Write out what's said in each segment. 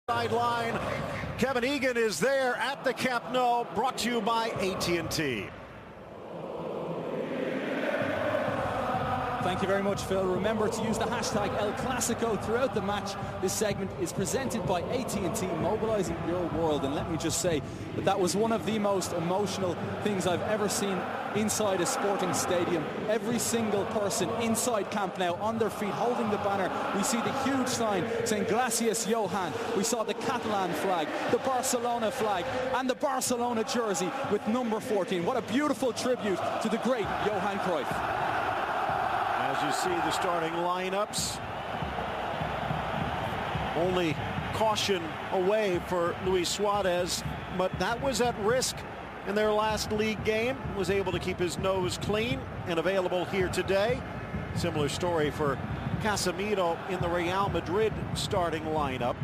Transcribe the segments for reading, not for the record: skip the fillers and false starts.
Sideline. Kevin Egan is there at the Camp Nou, brought to you by AT&T. Thank you very much, Phil. Remember to use the hashtag El Clasico throughout the match. This segment is presented by AT&T, mobilizing your world. And let me just say that that was one of the most emotional things I've ever seen inside a sporting stadium. Every single person inside Camp Nou on their feet holding the banner. We see the huge sign saying Gracias Johan. We saw the Catalan flag, the Barcelona flag, and the Barcelona jersey with number 14. What a beautiful tribute to the great Johan Cruyff. As you see the starting lineups, only caution away for Luis Suarez, but that was at risk in their last league game. Was able to keep his nose clean and available here today. Similar story for Casemiro in the Real Madrid starting lineup.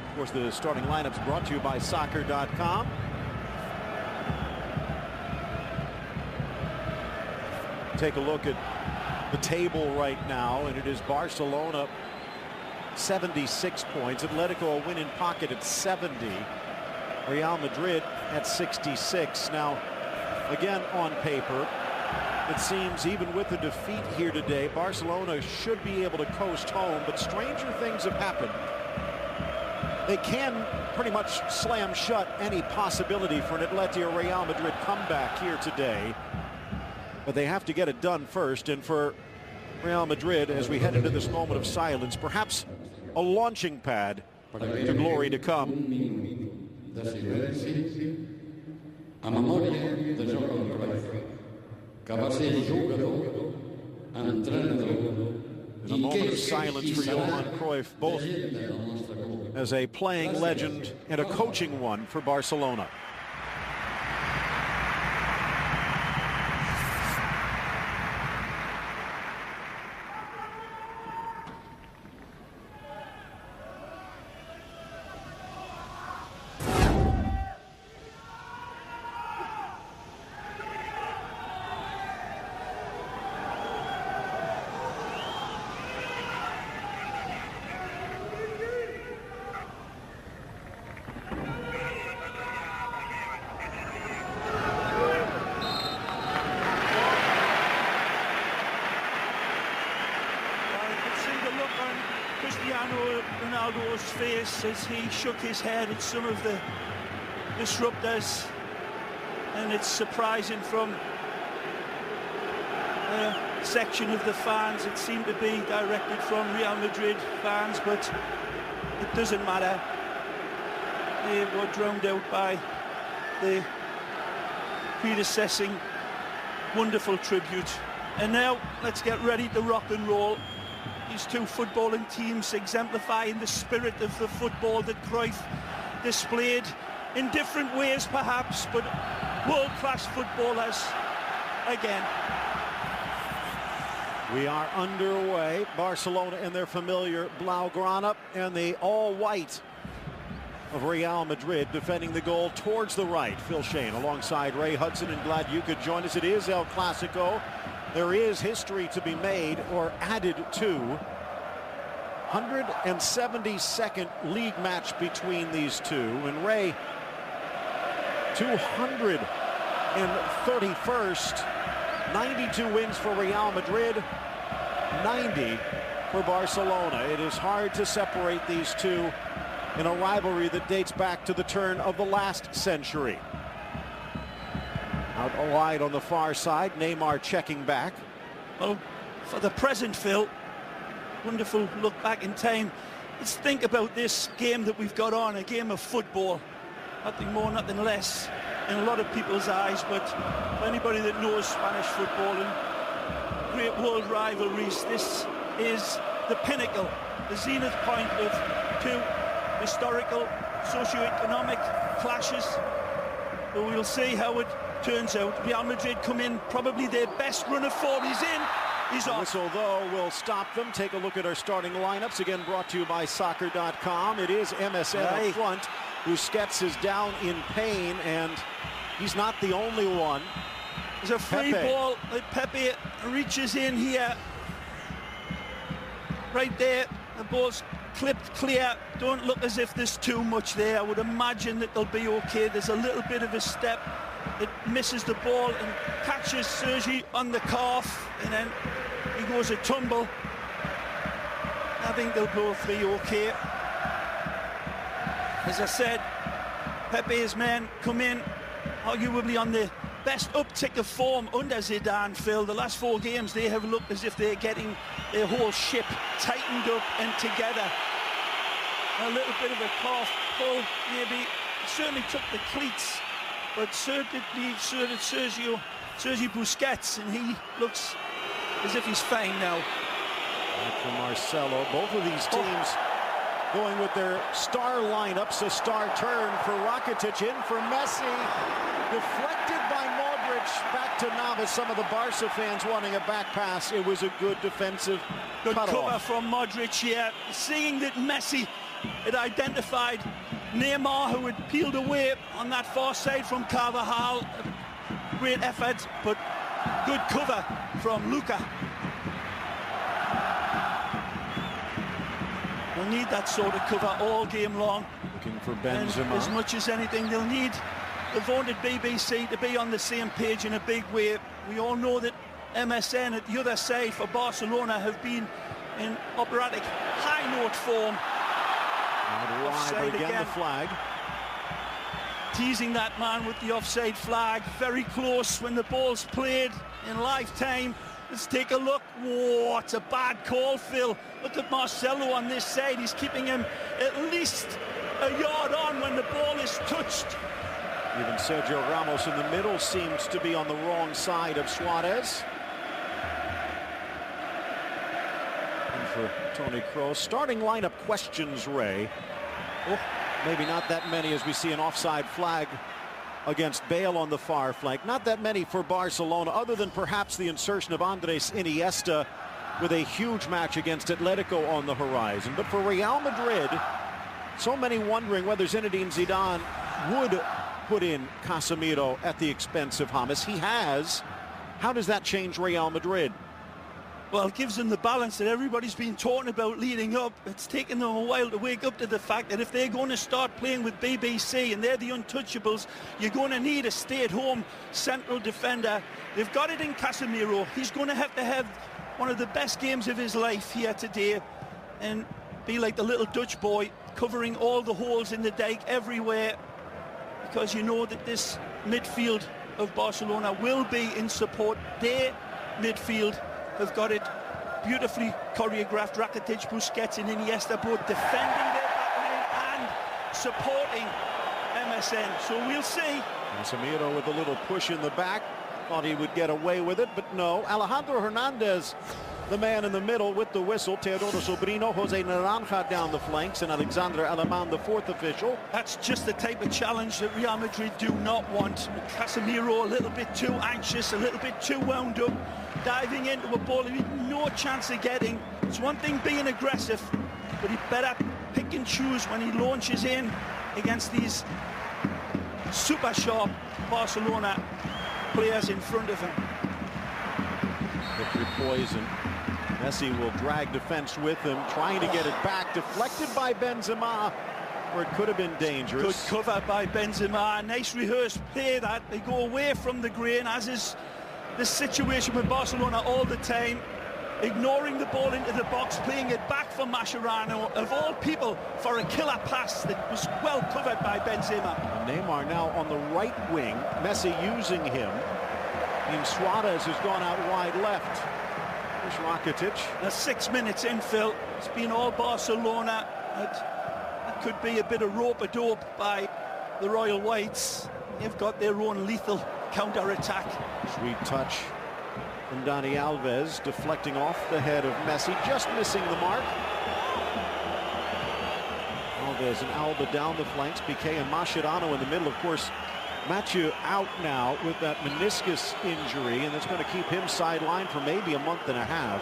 Of course, the starting lineups brought to you by Soccer.com. Take a look at the table right now, and it is Barcelona 76 points, Atletico a win in pocket at 70, Real Madrid at 66. Now again, on paper it seems even with the defeat here today, Barcelona should be able to coast home, but stranger things have happened. They can pretty much slam shut any possibility for an Atleti or Real Madrid comeback here today. But they have to get it done first, and for Real Madrid, as we head into this moment of silence, perhaps a launching pad to glory to come. In a moment of silence for Johan Cruyff, both as a playing legend and a coaching one for Barcelona. Ronaldo's face as he shook his head at some of the disruptors, and it's surprising from a section of the fans. It seemed to be directed from Real Madrid fans, but it doesn't matter. They were drowned out by the predecessing wonderful tribute. And now let's get ready to rock and roll. These two footballing teams exemplifying the spirit of the football that Cruyff displayed in different ways perhaps, but world-class footballers again. We are underway. Barcelona in their familiar Blaugrana and the all-white of Real Madrid defending the goal towards the right. Phil Shane alongside Ray Hudson, and glad you could join us. It is El Clasico. There is history to be made or added to. 172nd league match between these two. And Ray, 231st. 92 wins for Real Madrid, 90 for Barcelona. It is hard to separate these two in a rivalry that dates back to the turn of the last century. Out wide on the far side, Neymar checking back. Well, for the present, Phil, wonderful look back in time. Let's think about this game that we've got on, a game of football. Nothing more, nothing less in a lot of people's eyes, but for anybody that knows Spanish football and great world rivalries, this is the pinnacle, the zenith point of two historical, socio-economic clashes. But we'll see how it turns out. Real Madrid come in probably their best run of form. He's in, he's off. Whistle, though, will stop them. Take a look at our starting lineups. Again, brought to you by Soccer.com. It is MSN up front. Busquets is down in pain, and he's not the only one. There's a free ball. Pepe reaches in here. Right there. The ball's clipped clear. Don't look as if there's too much there. I would imagine that they'll be okay. There's a little bit of a step that misses the ball and catches Sergi on the calf, and then he goes a tumble. I think they'll both be okay. As I said, Pepe's men come in arguably on the best uptick of form under Zidane, Phil. The last 4 games, they have looked as if they're getting their whole ship tightened up and together. A little bit of a calf pull, maybe. Certainly took the cleats, but so did Sergi Busquets, and he looks as if he's fine now. Back from Marcelo. Both of these teams going with their star lineups. A star turn for Rakitic, in for Messi. Deflected by Modric. Back to Navas. Some of the Barca fans wanting a back pass. It was a good defensive cover from Modric here. Seeing that Messi had identified Neymar, who had peeled away on that far side from Carvajal. Great effort, but good cover from Luka. They'll need that sort of cover all game long. Looking for Benzema. And as much as anything, they'll need the vaunted BBC to be on the same page in a big way. We all know that MSN at the other side for Barcelona have been in operatic high-note form. Offside again, the flag. Teasing that man with the offside flag. Very close when the ball's played in lifetime. Let's take a look. Whoa, it's a bad call, Phil. Look at Marcelo on this side. He's keeping him at least a yard on when the ball is touched. Even Sergio Ramos in the middle seems to be on the wrong side of Suarez. And for Toni Kroos. Starting lineup questions, Ray. Oh, maybe not that many as we see an offside flag against Bale on the far flank. Not that many for Barcelona, other than perhaps the insertion of Andres Iniesta with a huge match against Atletico on the horizon. But for Real Madrid, so many wondering whether Zinedine Zidane would put in Casemiro at the expense of James. He has. How does that change Real Madrid? Well, it gives them the balance that everybody's been talking about leading up. It's taken them a while to wake up to the fact that if they're going to start playing with BBC and they're the untouchables, you're going to need a stay-at-home central defender. They've got it in Casemiro. He's going to have one of the best games of his life here today and be like the little Dutch boy, covering all the holes in the dike everywhere, because you know that this midfield of Barcelona will be in support. Their midfield have got it beautifully choreographed. Rakitic, Busquets and Iniesta both defending their back line and supporting MSN. So we'll see. Casemiro with a little push in the back. Thought he would get away with it, but no. Alejandro Hernandez, the man in the middle with the whistle. Teodoro Sobrino, Jose Naranja down the flanks, and Alexander Alemán, the fourth official. That's just the type of challenge that Real Madrid do not want. Casemiro a little bit too anxious, a little bit too wound up, diving into a ball he had no chance of getting. It's one thing being aggressive, but he better pick and choose when he launches in against these super sharp Barcelona players in front of him. Victory poison. Messi will drag defense with him, trying to get it back. Deflected by Benzema, where it could have been dangerous. Good cover by Benzema. Nice rehearsed play that. They go away from the grain, as is the situation with Barcelona all the time. Ignoring the ball into the box, playing it back for Mascherano, of all people, for a killer pass that was well covered by Benzema. Neymar now on the right wing. Messi using him. And Suarez has gone out wide left. There's Rakitic. Now 6 minutes in, Phil. It's been all Barcelona. It could be a bit of rope-a-dope by the Royal Whites. They've got their own lethal counter-attack. Sweet touch from Dani Alves, deflecting off the head of Messi, just missing the mark. Alves and Alba down the flanks, Piqué and Mascherano in the middle. Of course, Mathieu out now with that meniscus injury, and it's going to keep him sidelined for maybe a month and a half.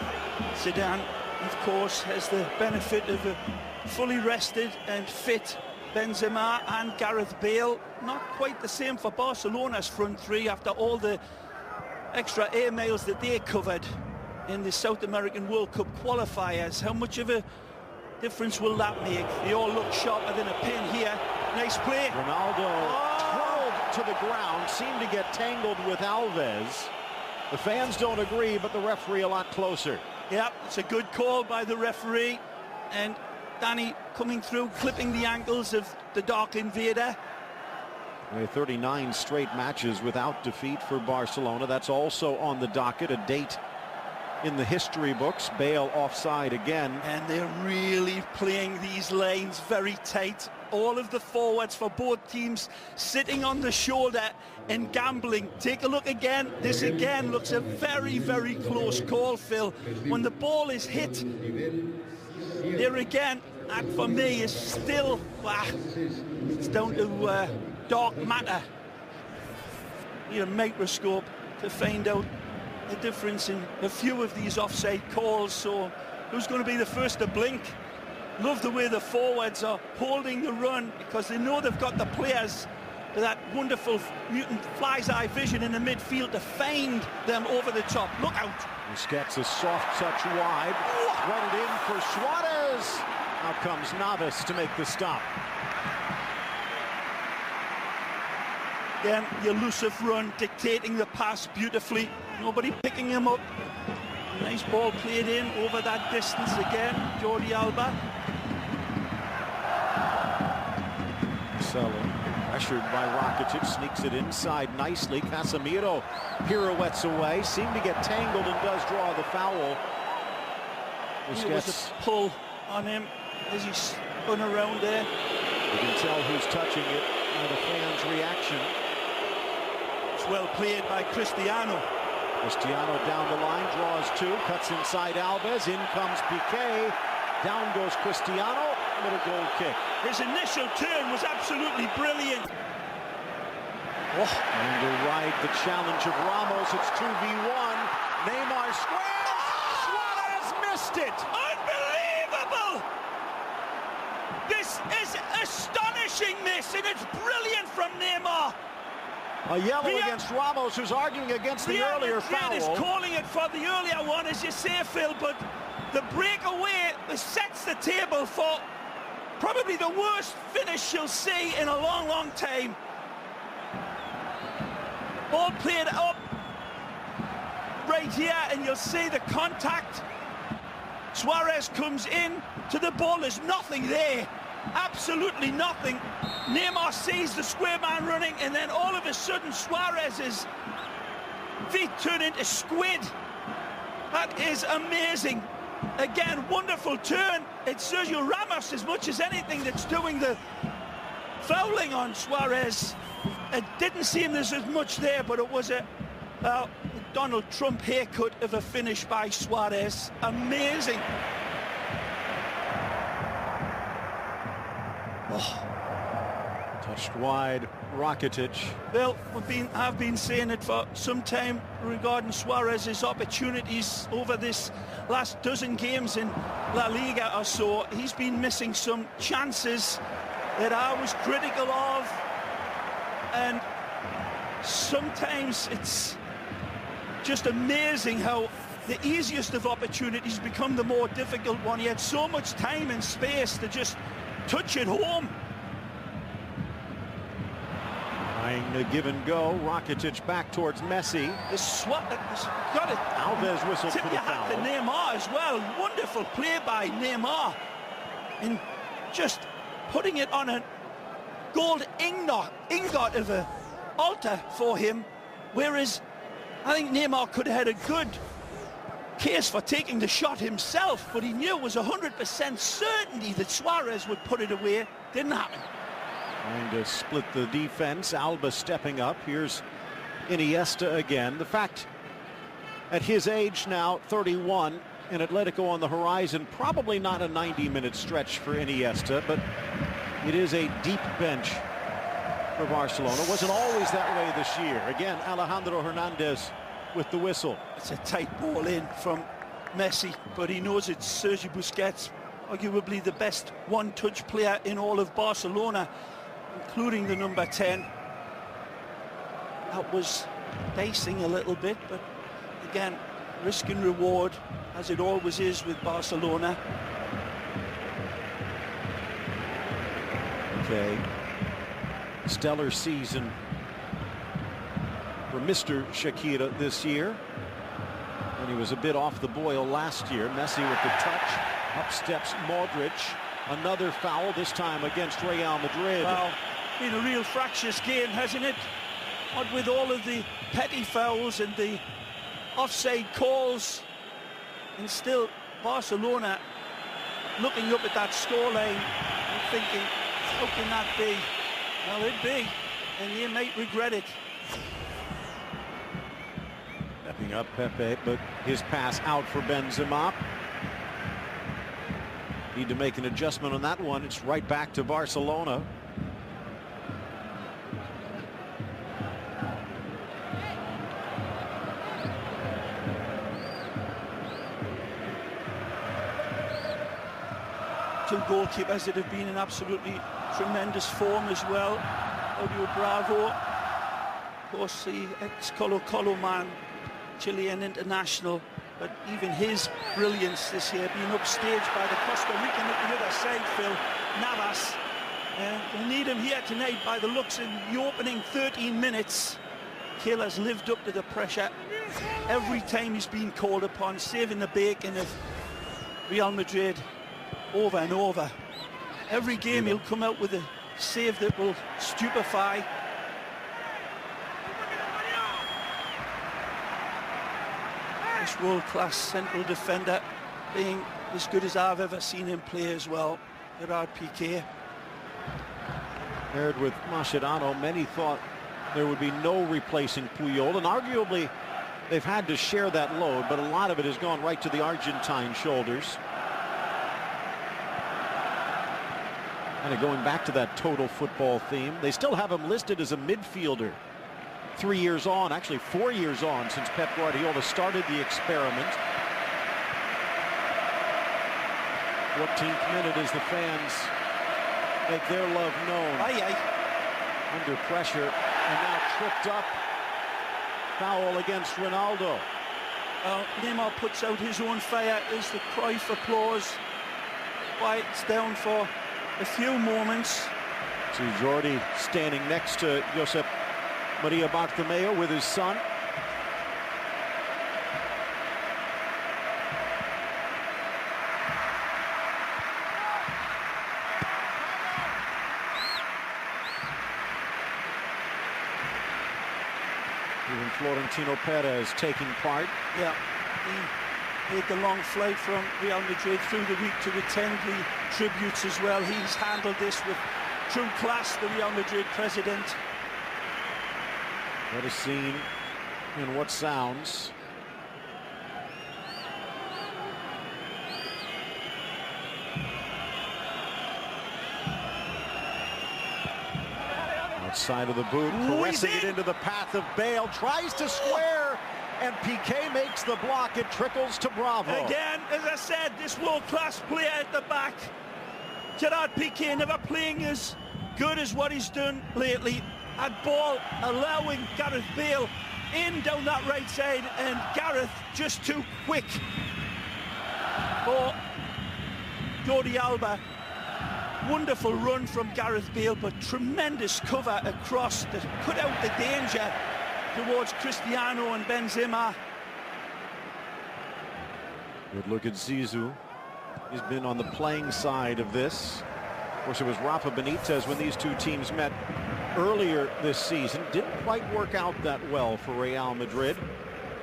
Zidane, of course, has the benefit of a fully rested and fit Benzema and Gareth Bale. Not quite the same for Barcelona's front three after all the extra air miles that they covered in the South American World Cup qualifiers. How much of a difference will that make? They all look sharper than a pin here. Nice play. Ronaldo twirled to the ground, seemed to get tangled with Alves. The fans don't agree, but the referee a lot closer. Yeah, it's a good call by the referee. And Danny coming through, clipping the ankles of the Dark Invader. 39 straight matches without defeat for Barcelona. That's also on the docket, a date in the history books. Bale offside again. And they're really playing these lanes very tight. All of the forwards for both teams sitting on the shoulder and gambling. Take a look again. This again looks a very, very close call, Phil. When the ball is hit, there again, that for me is still, it's down to dark matter. Need a microscope to find out the difference in a few of these offside calls. So who's going to be the first to blink? Love the way the forwards are holding the run, because they know they've got the players with that wonderful mutant fly's eye vision in the midfield to find them over the top. Look out. Busquets, a soft touch wide. Run it in for Suarez. Now comes Navas to make the stop. Again, the elusive run dictating the pass beautifully. Nobody picking him up. Nice ball played in over that distance again. Jordi Alba. Marcelo, pressured by Rakitic, sneaks it inside nicely. Casemiro pirouettes away, seemed to get tangled and does draw the foul. There was a pull on him as he spun around there. You can tell who's touching it by the fans' reaction. It's well played by Cristiano. Cristiano down the line, draws two, cuts inside Alves, in comes Piqué, down goes Cristiano, little goal kick. His initial turn was absolutely brilliant. And to ride the challenge of Ramos, it's 2v1. Neymar squares, Suarez missed it. Unbelievable! This is astonishing miss, and it's brilliant from Neymar. A yellow against Ramos, who's arguing against the earlier foul. Is calling it for the earlier one, as you say, Phil, but the breakaway sets the table for probably the worst finish you'll see in a long, long time. Ball played up right here, and you'll see the contact. Suarez comes in to the ball. There's nothing there. Absolutely nothing. Neymar sees the square man running, and then all of a sudden Suarez's feet turn into squid. That is amazing. Again, wonderful turn. It's Sergio Ramos as much as anything that's doing the fouling on Suarez. It didn't seem there's as much there, but it was a Donald Trump haircut of a finish by Suarez. Amazing. Touched wide, Rakitic. Well, I've been saying it for some time regarding Suarez's opportunities over this last dozen games in La Liga or so. He's been missing some chances that I was critical of, and sometimes it's just amazing how the easiest of opportunities become the more difficult one. He had so much time and space to just touch it home. Trying to give and go. Rakitic back towards Messi. Got it. Alves whistled for the foul. To Neymar as well. Wonderful play by Neymar. And just putting it on a gold ingot of an altar for him. Whereas I think Neymar could have had a good case for taking the shot himself, but he knew it was 100% certainty that Suarez would put it away. Didn't happen. Trying to split the defense. Alba stepping up. Here's Iniesta again. The fact at his age now, 31, and Atletico on the horizon, probably not a 90-minute stretch for Iniesta, but it is a deep bench for Barcelona. Wasn't always that way this year. Again, Alejandro Hernandez with the whistle. It's a tight ball in from Messi, but he knows it's Sergio Busquets, arguably the best one-touch player in all of Barcelona, including the number 10. That was dicing a little bit, but again, risk and reward, as it always is with Barcelona. Piqué. Stellar season for Mr. Shakira this year. And he was a bit off the boil last year. Messi with the touch. Up steps Modric. Another foul, this time against Real Madrid. Well, been a real fractious game, hasn't it? What with all of the petty fouls and the offside calls. And still Barcelona looking up at that scoreline and thinking, how can that be? Well, it'd be, and you might regret it. Stepping up Pepe, but his pass out for Benzema. Need to make an adjustment on that one. It's right back to Barcelona. Two goalkeepers that have been in absolutely tremendous form as well. Claudio Bravo, of course, the ex-Colo-Colo man, Chilean international, but even his brilliance this year being upstaged by the Costa Rican at the other side, Phil Navas. We'll need him here tonight by the looks in the opening 13 minutes. Kill has lived up to the pressure every time he's been called upon, saving the bacon of Real Madrid over and over. Every game he'll come out with a save that will stupefy. This world-class central defender being as good as I've ever seen him play as well. Gerard Piqué. Paired with Mascherano, many thought there would be no replacing Puyol, and arguably they've had to share that load, but a lot of it has gone right to the Argentine shoulders. Kind of going back to that total football theme. They still have him listed as a midfielder. 3 years on, actually 4 years on, since Pep Guardiola started the experiment. 14th minute as the fans make their love known. Under pressure, and now tripped up. Foul against Ronaldo. Neymar puts out his own fire as the cry for applause quiets down for a few moments. See Jordi standing next to Josep Maria Bartomeu with his son. Even Florentino Perez taking part. Yeah, he made the long flight from Real Madrid through the week to attend the tributes as well. He's handled this with true class, the Real Madrid president. What a scene and what sounds. Outside of the boot, caressing it into the path of Bale, tries to square, and Piqué makes the block. It trickles to Bravo. Again, as I said, this world-class player at the back, Gerard Piqué, never playing as good as what he's done lately. At ball, allowing Gareth Bale in down that right side, and Gareth just too quick for Jordi Alba. Wonderful run from Gareth Bale, but tremendous cover across to put out the danger towards Cristiano and Benzema. Good look at Zizou. He's been on the playing side of this. Of course, it was Rafa Benitez when these two teams met earlier this season. Didn't quite work out that well for Real Madrid.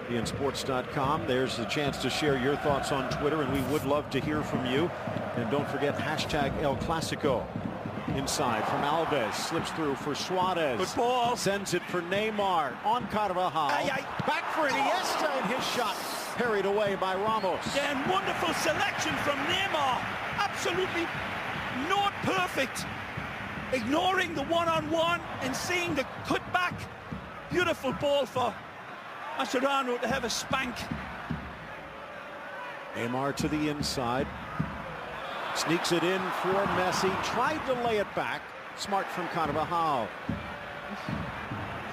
BeInSports.com. There's the chance to share your thoughts on Twitter, and we would love to hear from you. And don't forget hashtag El Clasico. Inside from Alves, slips through for Suarez. Good ball. Sends it for Neymar on Carvajal. Back for Iniesta, and his shot parried away by Ramos. Yeah, and wonderful selection from Neymar. Absolutely not perfect. Ignoring the one-on-one and seeing the cutback. Beautiful ball for Mascherano to have a spank. Neymar to the inside. Sneaks it in for Messi. Tried to lay it back. Smart from Carvajal.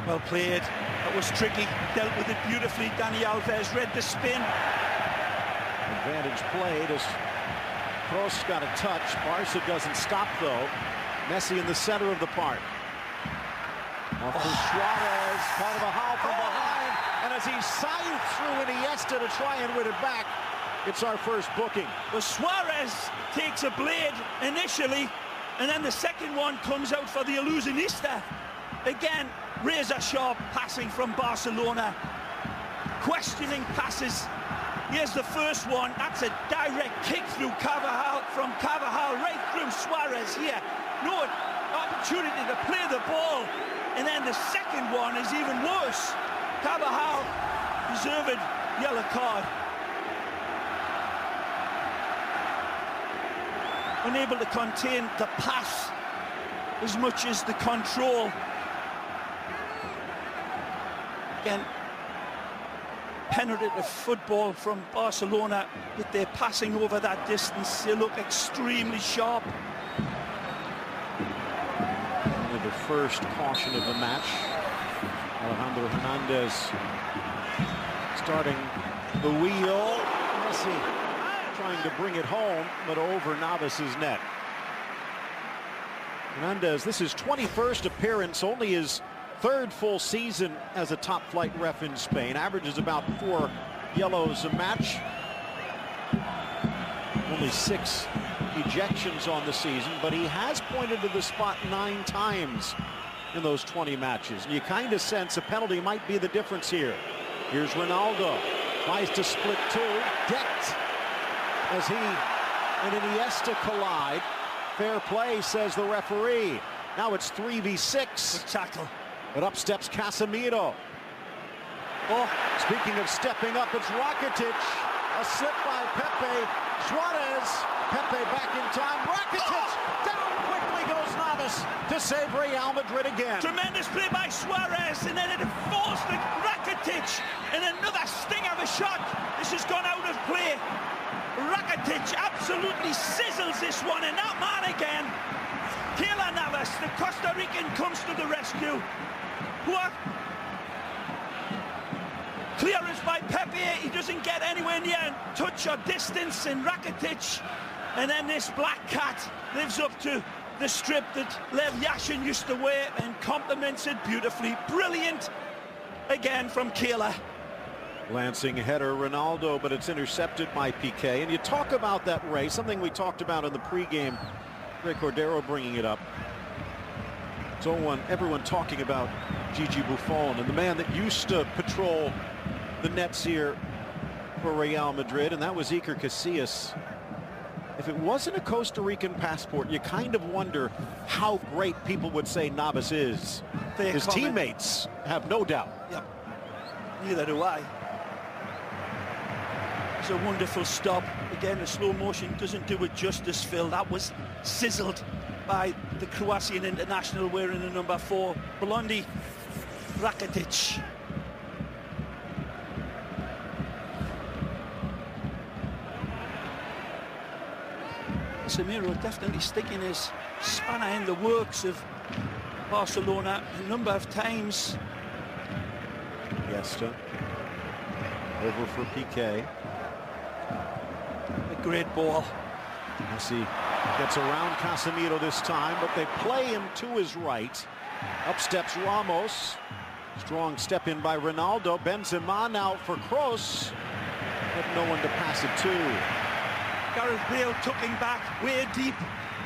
Well played. That was tricky. Dealt with it beautifully. Dani Alves read the spin. Advantage played as Kroos got a touch. Barca doesn't stop though. Messi in the center of the park. Off to Suarez, part of a howl from behind, and as he scythes through Iniesta to try and win it back, it's our first booking. Well, Suarez takes a blade initially, and then the second one comes out for the illusionista. Again, razor-sharp passing from Barcelona. Questioning passes. Here's the first one. That's a direct kick through Carvajal, from Carvajal right through Suarez here. No opportunity to play the ball. And then the second one is even worse. Carvajal, deserved yellow card. Unable to contain the pass as much as the control. Again, penetrative football from Barcelona with their passing over that distance. They look extremely sharp. Only the first caution of the match. Alejandro Hernandez starting the wheel. Messi trying to bring it home, but over Navas's net. Hernandez, this is 21st appearance, only his third full season as a top-flight ref in Spain. Averages about 4 yellows a match. Only 6 ejections on the season, but he has pointed to the spot 9 times in those 20 matches. And you kind of sense a penalty might be the difference here. Here's Ronaldo. Tries to split 2. Decked as he and Iniesta collide. Fair play, says the referee. Now it's 3v6. Good tackle. But up steps Casemiro. Oh, speaking of stepping up, it's Rakitic. A slip by Pepe. Suarez. Pepe back in time. Rakitic. Down quickly goes Navas to save Real Madrid again. Tremendous play by Suarez, and then it falls to Rakitic. And another sting of a shot. This has gone out of play. Rakitic absolutely sizzles this one, and that man again. Keylor Navas, the Costa Rican, comes to the rescue. What? Clearance by Pepe. He doesn't get anywhere near touch or distance, and Rakitic. And then this black cat lives up to the strip that Lev Yashin used to wear and complements it beautifully. Brilliant again from Keylor. Lancing header, Ronaldo, but it's intercepted by Piqué. And you talk about that race, something we talked about in the pregame. Ray Cordero bringing it up. So everyone talking about Gigi Buffon and the man that used to patrol the nets here for Real Madrid, and that was Iker Casillas. If it wasn't a Costa Rican passport, you kind of wonder how great people would say Navas is. His teammates have no doubt. Yep. Neither do I. It's a wonderful stop. Again, the slow motion doesn't do it justice, Phil. That was sizzled by the Croatian international wearing the number 4, Blondi Rakitic. Casemiro definitely sticking his spanner in the works of Barcelona a number of times. Iniesta over for Piqué. A great ball. Messi gets around Casemiro this time, but they play him to his right. Up steps Ramos. Strong step in by Ronaldo. Benzema now for Kroos, but no one to pass it to. Gareth Bale tucking back way deep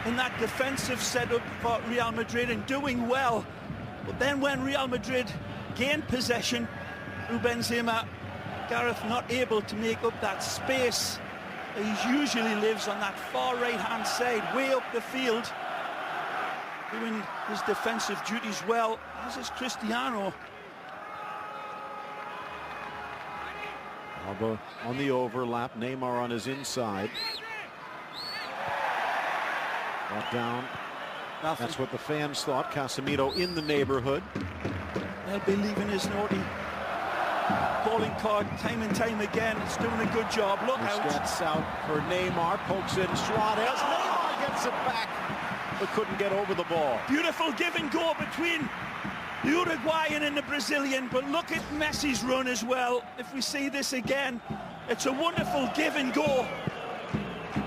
in that defensive setup for Real Madrid and doing well. But then when Real Madrid gained possession through Benzema, Gareth not able to make up that space. He usually lives on that far right-hand side, way up the field, doing his defensive duties well, as is Cristiano. Alba on the overlap, Neymar on his inside. Brought down. Nothing. That's what the fans thought. Casemiro in the neighborhood. They'll be leaving his naughty calling card time and time again. It's doing a good job. Look out. Gets out for Neymar, pokes in Suarez. Neymar gets it back, but couldn't get over the ball. Beautiful give and go between the Uruguayan and the Brazilian, but look at Messi's run as well. If we see this again, it's a wonderful give and go.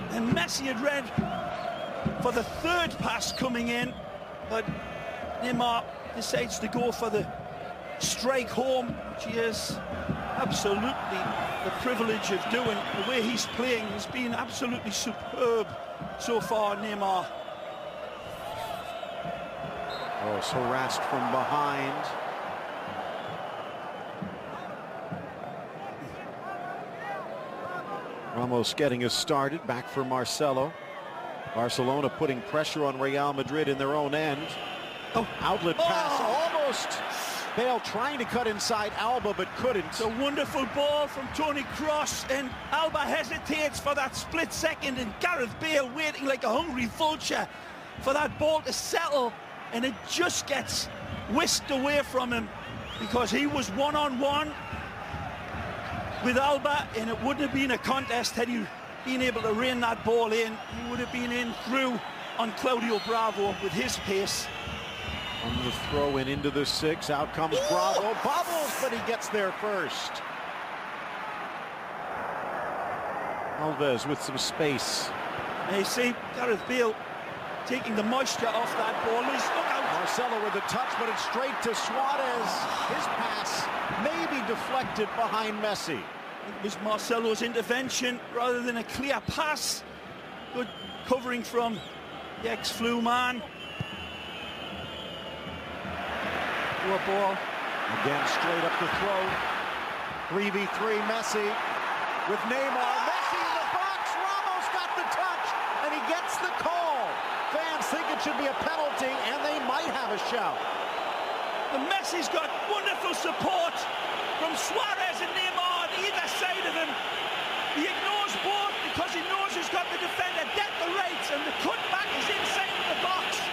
And Messi had read for the third pass coming in, but Neymar decides to go for the strike home, which he has absolutely the privilege of doing. The way he's playing has been absolutely superb so far, Neymar. Oh, it's harassed from behind. Ramos getting us started, back for Marcelo. Barcelona putting pressure on Real Madrid in their own end. Oh, outlet pass, almost. Bale trying to cut inside Alba, but couldn't. It's a wonderful ball from Toni Kroos, and Alba hesitates for that split second, and Gareth Bale waiting like a hungry vulture for that ball to settle, and it just gets whisked away from him because he was one-on-one with Alba, and it wouldn't have been a contest had he been able to rein that ball in. He would have been in through on Claudio Bravo with his pace. On the throw in into the 6, out comes Bravo, bobbles, but he gets there first. Alves with some space. And you see Gareth Bale taking the moisture off that ball. Look out. Marcelo with a touch, but it's straight to Suarez. His pass may be deflected behind Messi. It was Marcelo's intervention rather than a clear pass. Good covering from the ex-Flu man. Poor ball. Again, straight up the throat. 3v3 Messi with Neymar. Messi in the box. Ramos got the touch, and he gets the call. Fans think it should be a penalty, and they might have a shout. And Messi's got wonderful support from Suarez and Neymar on either side of him. He ignores both because he knows he's got the defender dead the rates, and the cutback is inside the box.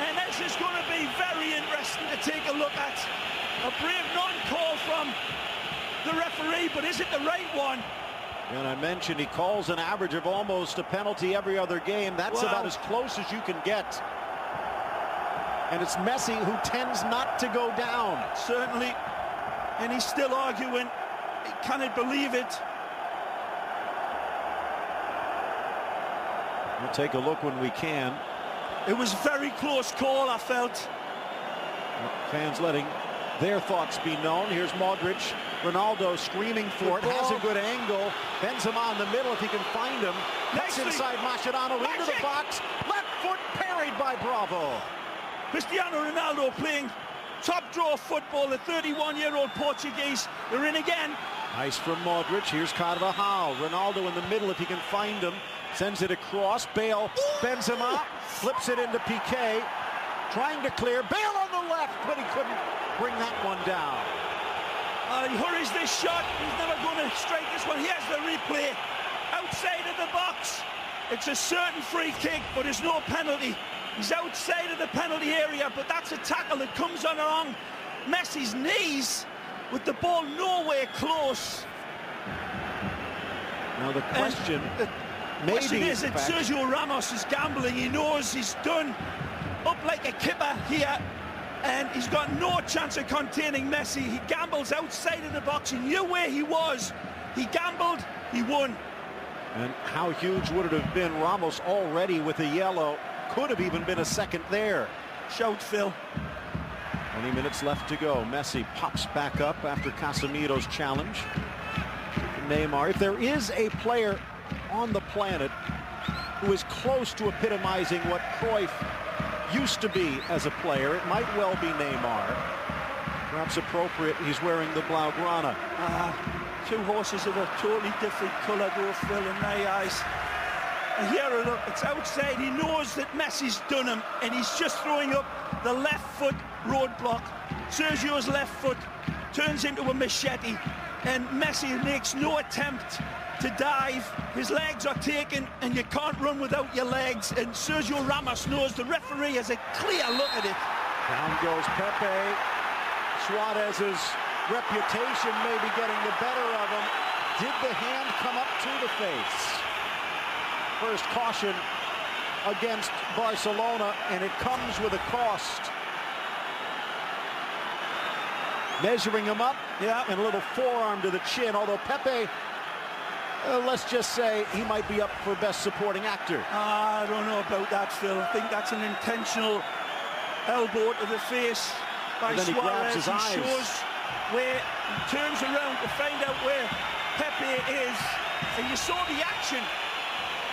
And this is going to be very interesting to take a look at. A brave non-call from the referee, but is it the right one? And I mentioned he calls an average of almost a penalty every other game. That's about as close as you can get. And it's Messi who tends not to go down. Certainly. And he's still arguing. He cannot believe it. We'll take a look when we can. It was a very close call, I felt. Fans letting their thoughts be known. Here's Modric. Ronaldo screaming for it. Has a good angle. Benzema in the middle if he can find him. That's inside Mascherano into the box. Left foot parried by Bravo. Cristiano Ronaldo playing top draw football. The 31-year-old Portuguese. They're in again. Nice from Modric. Here's Carvajal. Ronaldo in the middle if he can find him. Sends it across. Bale. Benzema flips it into Piqué. Trying to clear. Bale on the left, but he couldn't bring that one down. He hurries this shot. He's never going to strike this one. Here's the replay. Outside of the box. It's a certain free kick, but it's no penalty. He's outside of the penalty area, but that's a tackle that comes on along Messi's knees with the ball nowhere close. Now the question... The question is that Sergio Ramos is gambling. He knows he's done up like a kipper here, and he's got no chance of containing Messi. He gambles outside of the box. He knew where he was. He gambled. He won. And how huge would it have been? Ramos already with a yellow. Could have even been a second there. Shout, Phil. 20 minutes left to go. Messi pops back up after Casemiro's challenge. Neymar. If there is a player on the planet who is close to epitomizing what Cruyff used to be as a player, it might well be Neymar. Perhaps appropriate, he's wearing the Blaugrana. Two horses of a totally different colour, though, Phil, in my eyes. And here, look, it's outside. He knows that Messi's done him, and he's just throwing up the left foot roadblock. Sergio's left foot turns into a machete, and Messi makes no attempt to dive. His legs are taken, and you can't run without your legs. And Sergio Ramos knows. The referee has a clear look at it. Down goes Pepe. Suarez's reputation may be getting the better of him. Did the hand come up to the face? First caution against Barcelona, and it comes with a cost. Measuring him up, and a little forearm to the chin, although Pepe, let's just say he might be up for Best Supporting Actor. I don't know about that, Phil. I think that's an intentional elbow to the face by And then he grabs Suarez. his He eyes. shows where he turns around to find out where Pepe is. And you saw the action.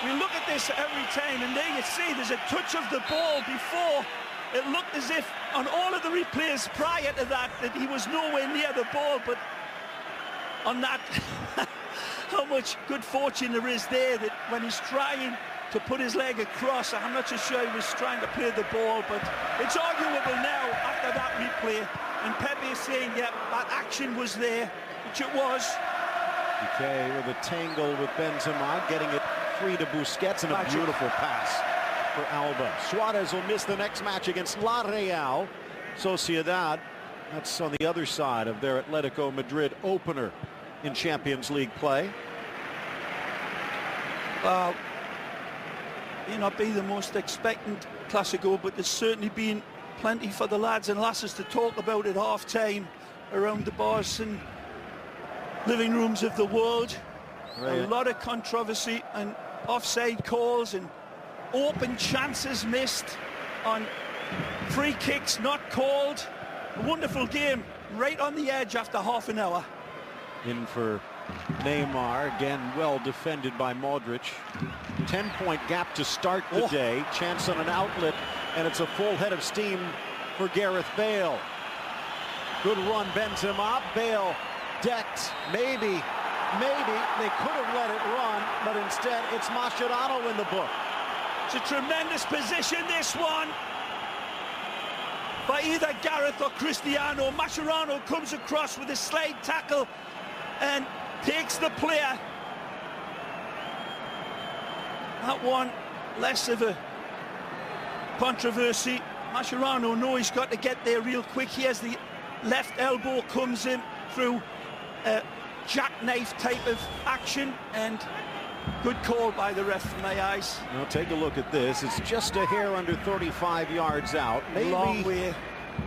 We look at this every time, and there you see there's a touch of the ball before. It looked as if on all of the replays prior to that he was nowhere near the ball, but on that, how much good fortune there is there that when he's trying to put his leg across, I'm not so sure he was trying to play the ball, but it's arguable now after that replay. And Pepe is saying, yeah, that action was there, which it was. Okay, with a tangle with Benzema, getting it free to Busquets, and a beautiful pass for Alba. Suarez will miss the next match against La Real Sociedad. That's on the other side of their Atletico Madrid opener in Champions League play. Well, may not be the most expectant Clasico, but there's certainly been plenty for the lads and lasses to talk about at half-time around the bars and living rooms of the world. Right. A lot of controversy and offside calls and open chances missed on free kicks not called. A wonderful game, right on the edge after half an hour. In for Neymar, again well defended by Modric. 10-point gap to start the day. Chance on an outlet, and it's a full head of steam for Gareth Bale. Good run, Benzema. Bale decked. Maybe they could have let it run, but instead it's Mascherano in the book. It's a tremendous position, this one, by either Gareth or Cristiano. Mascherano comes across with a slide tackle and takes the player. That one, less of a controversy. Mascherano knows he's got to get there real quick. Here's the left elbow, comes in through a jackknife type of action, and good call by the ref in my eyes. Now take a look at this. It's just a hair under 35 yards out. Maybe long way.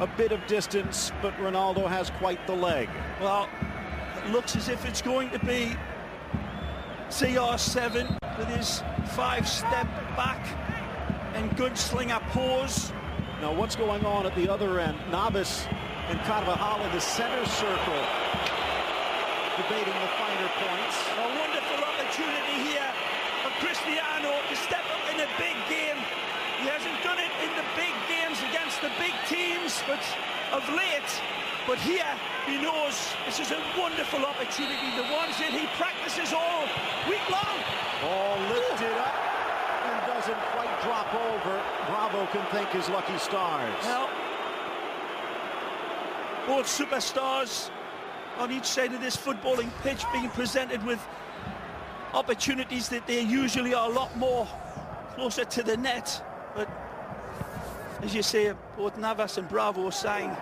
A bit of distance, but Ronaldo has quite the leg. Well, it looks as if it's going to be CR7 with his 5-step back and good slinger pose. Now what's going on at the other end? Navas and Carvajal in the center circle, debating the finer points. A wonderful opportunity here for Cristiano to step up in a big game. He hasn't done it in the big games against the big teams, but of late. But here he knows this is a wonderful opportunity, the ones that he practices all week long. Ball lifted up and doesn't quite drop over. Bravo can thank his lucky stars. Well, both superstars on each side of this footballing pitch being presented with opportunities that they usually are a lot more closer to the net. But as you say, both Navas and Bravo are saying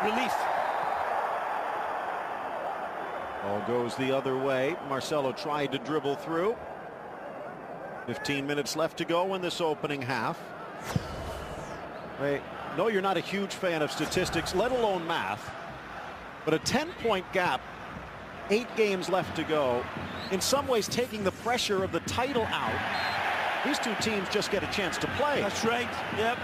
relief. Ball goes the other way. Marcelo tried to dribble through. 15 minutes left to go in this opening half. I know you're not a huge fan of statistics, let alone math, but a 10-point gap, 8 games left to go, in some ways taking the pressure of the title out. These two teams just get a chance to play. That's right, yep.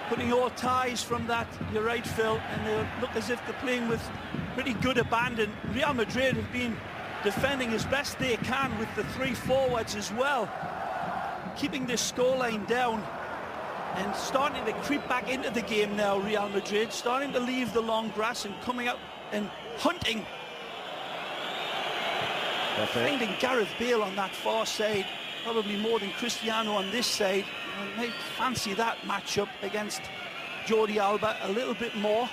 Putting all ties from that, you're right, Phil, and they look as if they're playing with pretty good abandon. Real Madrid have been defending as best they can with the 3 forwards as well, keeping this scoreline down and starting to creep back into the game now. Real Madrid starting to leave the long grass and coming out and hunting. Finding Gareth Bale on that far side, probably more than Cristiano on this side. I might fancy that matchup against Jordi Alba a little bit more.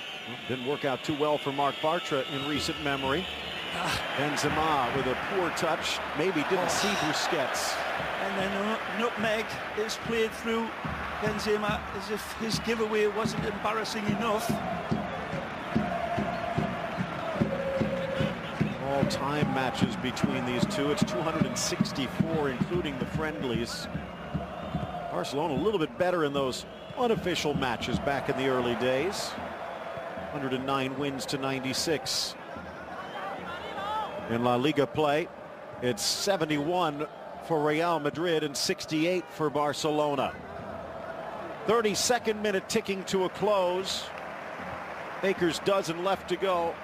Didn't work out too well for Marc Bartra in recent memory. Benzema with a poor touch, maybe didn't see Busquets. And then a nutmeg is played through Benzema as if his giveaway wasn't embarrassing enough. All-time matches between these two. It's 264, including the friendlies. Barcelona a little bit better in those unofficial matches back in the early days. 109 wins to 96. In La Liga play, it's 71 for Real Madrid and 68 for Barcelona. 32nd minute ticking to a close. Baker's dozen left to go.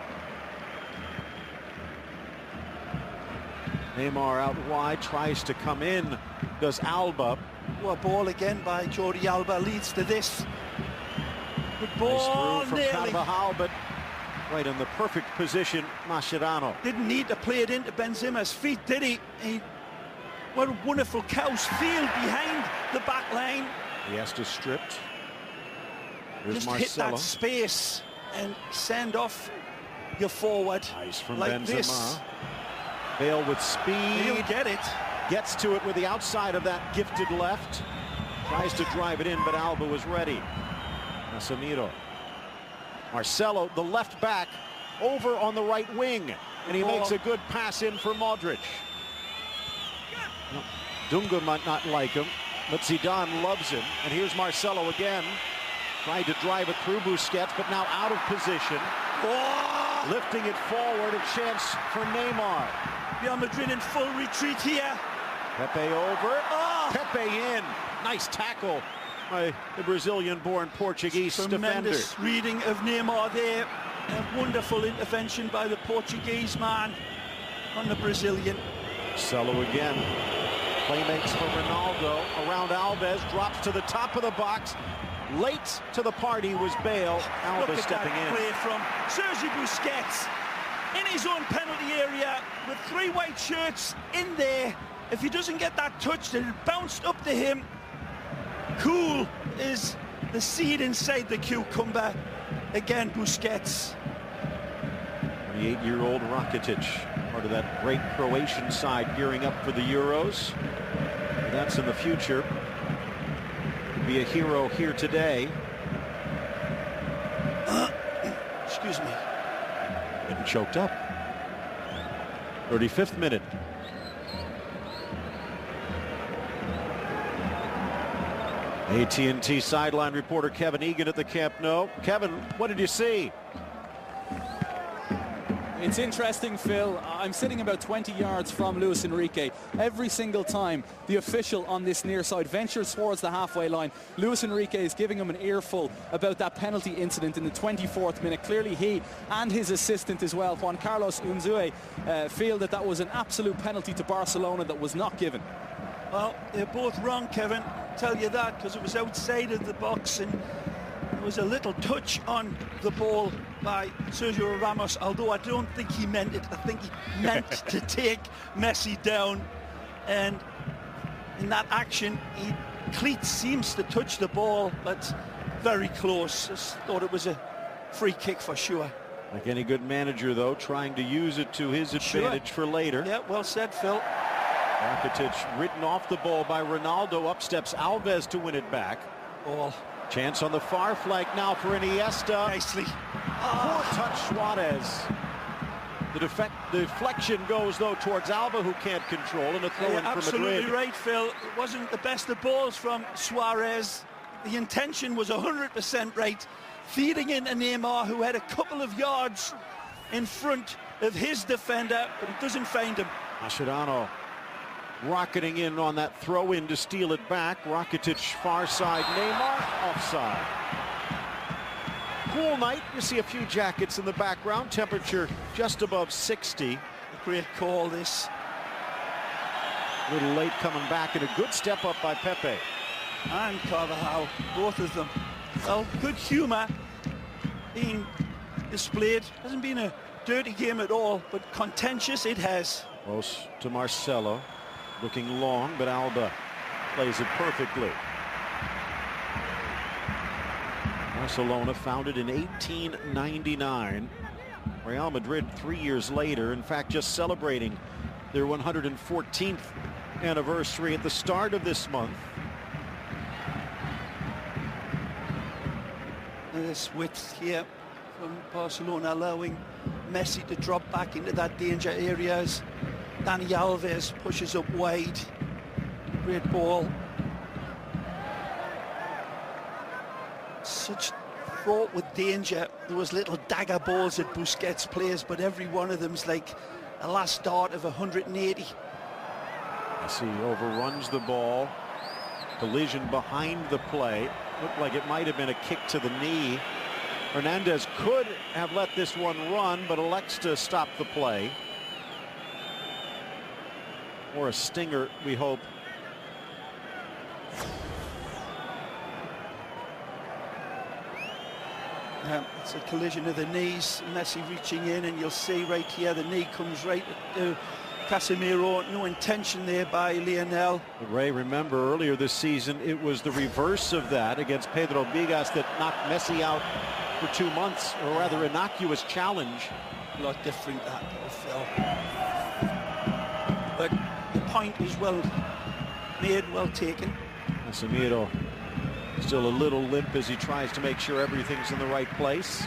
Neymar out wide, tries to come in, does Alba. What a ball again by Jordi Alba leads to this. Good ball, nice through from Carvajal, but right in the perfect position, Mascherano. Didn't need to play it into Benzema's feet, did he? What a wonderful cow's field behind the back line. He has to strip. Here's Just Marcelo. hit that space and send off your forward. Nice from like Benzema. This. Bale with speed. He'll get it. Gets to it with the outside of that gifted left. Tries to drive it in, but Alba was ready. Casemiro. Marcelo, the left back, over on the right wing. And he makes a good pass in for Modric. Dunga might not like him, but Zidane loves him. And here's Marcelo again. Tried to drive it through Busquets, but now out of position. Oh! Lifting it forward, a chance for Neymar. Real Madrid in full retreat here. Pepe over. Oh! Pepe in. Nice tackle by the Brazilian-born Portuguese Tremendous defender. reading of Neymar there. A wonderful intervention by the Portuguese man on the Brazilian. Marcelo again. Play makes for Ronaldo. Around Alves, drops to the top of the box. Late to the party was Bale. Alba stepping in. Play from Sergio Busquets in his own penalty area with 3 white shirts in there. If he doesn't get that touch, then it bounced up to him. Cool is the seed inside the cucumber. Again, Busquets. 28-year-old Rakitic, part of that great Croatian side gearing up for the Euros. And that's in the future. Be a hero here today. Excuse me. Getting choked up. 35th minute. AT&T sideline reporter Kevin Egan at the Camp Nou. Kevin, what did you see? It's interesting, Phil. I'm sitting about 20 yards from Luis Enrique. Every single time the official on this near side ventures towards the halfway line, Luis Enrique is giving him an earful about that penalty incident in the 24th minute. Clearly he and his assistant as well, Juan Carlos Unzué, feel that that was an absolute penalty to Barcelona that was not given. Well, they're both wrong, Kevin. I'll tell you that, because it was outside of the box and there was a little touch on the ball by Sergio Ramos, although I don't think he meant it. I think he meant to take Messi down. And in that action, cleat seems to touch the ball, but very close. Just thought it was a free kick for sure. Like any good manager, though, trying to use it to his advantage for later. Yeah, well said, Phil. Rakitic ridden off the ball by Ronaldo. Up steps Alves to win it back. Ball. Chance on the far flank now for Iniesta. Nicely. Poor touch Suarez. The deflection goes, though, towards Alba, who can't control, and a throw in for Madrid. Absolutely right, Phil. It wasn't the best of balls from Suarez. The intention was 100% right. Feeding into Neymar, who had a couple of yards in front of his defender, but he doesn't find him. Mascherano rocketing in on that throw-in to steal it back. Rakitic far side, Neymar offside. Cool night. You see a few jackets in the background. Temperature just above 60. A great call, this. A little late coming back, and a good step up by Pepe. And Carvajal, both of them. Well, good humour being displayed. Hasn't been a dirty game at all, but contentious it has. Close to Marcelo. Looking long, but Alba plays it perfectly. Barcelona founded in 1899. Real Madrid 3 years later, in fact, just celebrating their 114th anniversary at the start of this month. This width here from Barcelona, allowing Messi to drop back into that danger areas. Dani Alves pushes up wide. Great ball. Such fraught with danger. There was little dagger balls that Busquets plays, but every one of them's like a last dart of 180. Messi overruns the ball. Collision behind the play. Looked like it might have been a kick to the knee. Hernandez could have let this one run, but elects to stop the play. Or a stinger, we hope. It's a collision of the knees. Messi reaching in, and you'll see right here the knee comes right to Casemiro. No intention there by Lionel. But Ray, remember earlier this season it was the reverse of that against Pedro Vigas that knocked Messi out for 2 months, or rather innocuous challenge. A lot different that, Phil. But the point is well made, well taken. Casemiro still a little limp as he tries to make sure everything's in the right place.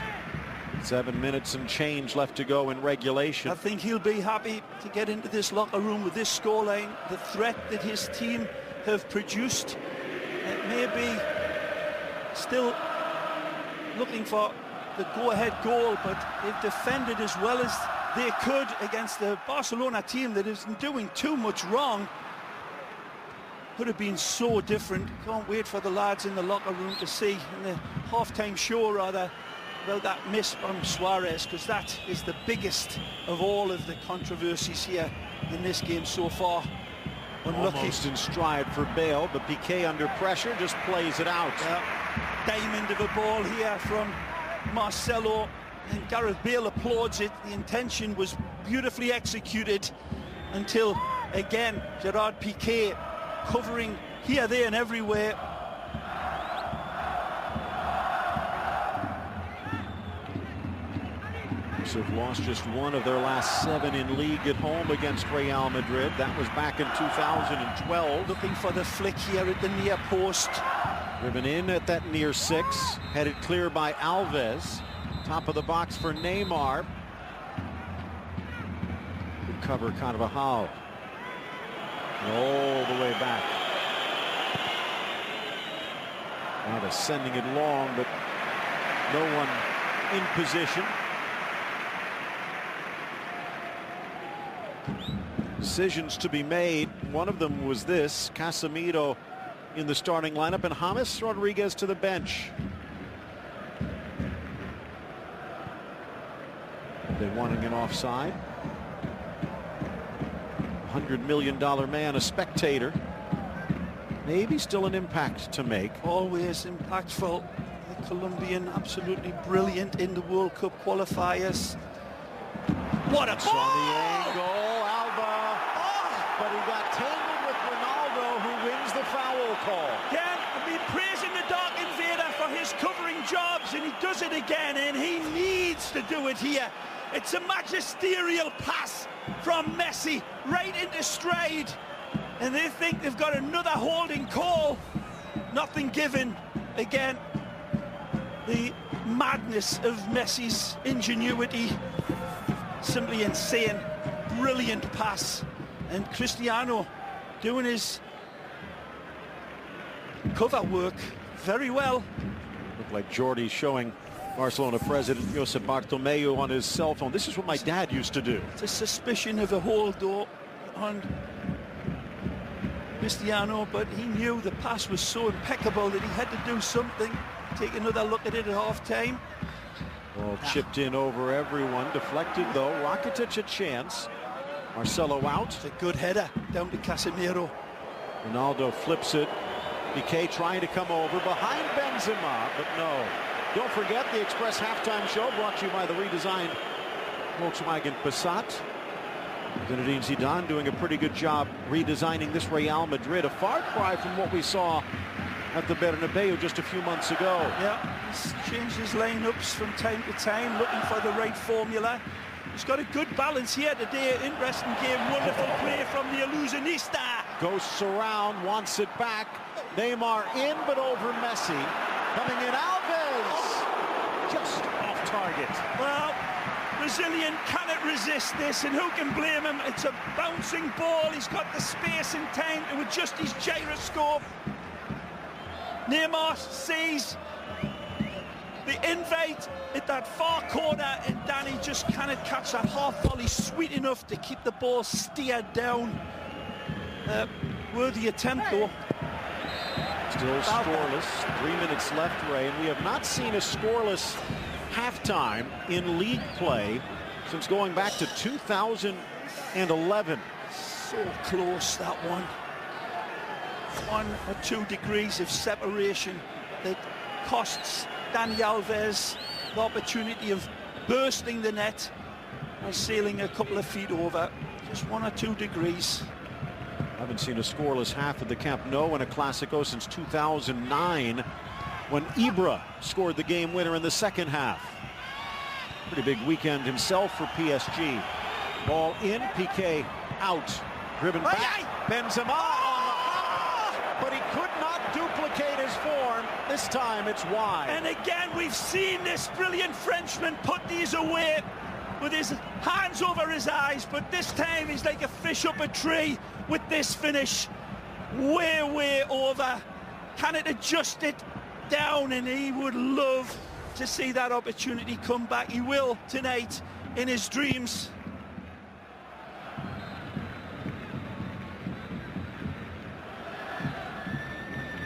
7 minutes and change left to go in regulation. I think he'll be happy to get into this locker room with this scoreline. The threat that his team have produced. It may be still looking for the go-ahead goal, but they've defended as well as they could against the Barcelona team that isn't doing too much wrong. Could have been so different. Can't wait for the lads in the locker room to see, in the half-time show rather, about that miss from Suarez, because that is the biggest of all of the controversies here in this game so far. Unlucky. Almost in stride for Bale, but Piqué under pressure just plays it out. Diamond of a ball here from Marcelo, and Gareth Bale applauds it. The intention was beautifully executed until, again, Gerard Piqué covering here, there and everywhere. So have lost just one of their last 7 in league at home against Real Madrid. That was back in 2012. Looking for the flick here at the near post. Driven in at that near 6. Headed clear by Alves. Top of the box for Neymar. Good cover, Carvajal. All the way back. Now they're sending it long, but no one in position. Decisions to be made. One of them was this: Casemiro in the starting lineup and James Rodriguez to the bench. They wanting an offside. $100 million man, a spectator. Maybe still an impact to make. Always impactful. The Colombian absolutely brilliant in the World Cup qualifiers. What a It's ball! on the angle, Alba. But he got tangled with Ronaldo, who wins the foul call. Again, I've been praising the Dark Invader for his covering jobs, and he does it again, and he needs to do it here. It's a magisterial pass from Messi right into stride, and they think they've got another holding call. Nothing given. Again, the madness of Messi's ingenuity. Simply insane. Brilliant pass. And Cristiano doing his cover work very well. Looked like Jordi showing Barcelona president Josep Bartomeu on his cell phone. This is what my dad used to do. It's a suspicion of a hold though on Cristiano, but he knew the pass was so impeccable that he had to do something. Take another look at it at half-time. Ball chipped in over everyone. Deflected though. Rakitic a chance. Marcelo out. It's a good header down to Casemiro. Ronaldo flips it. Piqué trying to come over behind Benzema, but no. Don't forget the Express halftime show brought to you by the redesigned Volkswagen Passat. Zinedine Zidane doing a pretty good job redesigning this Real Madrid. A far cry from what we saw at the Bernabeu just a few months ago. Yeah, he's changed his lineups from time to time, looking for the right formula. He's got a good balance here today. Interesting game, wonderful play from the illusionista. Ghosts around, wants it back. Neymar in, but over Messi. Coming in, Alves! Just off target. Well, Brazilian cannot resist this, and who can blame him? It's a bouncing ball. He's got the space and time to adjust his gyroscope. Neymar sees the invite at that far corner, and Danny just cannot catch that half volley sweet enough to keep the ball steered down. Worthy attempt though. Still scoreless. 3 minutes left, Ray, and we have not seen a scoreless halftime in league play since going back to 2011. So close, that one. 1 or 2 degrees of separation that costs Dani Alves the opportunity of bursting the net and sailing a couple of feet over. Just 1 or 2 degrees. I haven't seen a scoreless half at the Camp Nou in a Clásico since 2009 when Ibra scored the game winner in the second half. Pretty big weekend himself for PSG. Ball in, Piqué out. Driven back, Benzema but he could not duplicate his form. This time it's wide. And again, we've seen this brilliant Frenchman put these away with his hands over his eyes, but this time he's like a fish up a tree with this finish. Way over. Can it adjust it down? And he would love to see that opportunity come back. He will tonight in his dreams.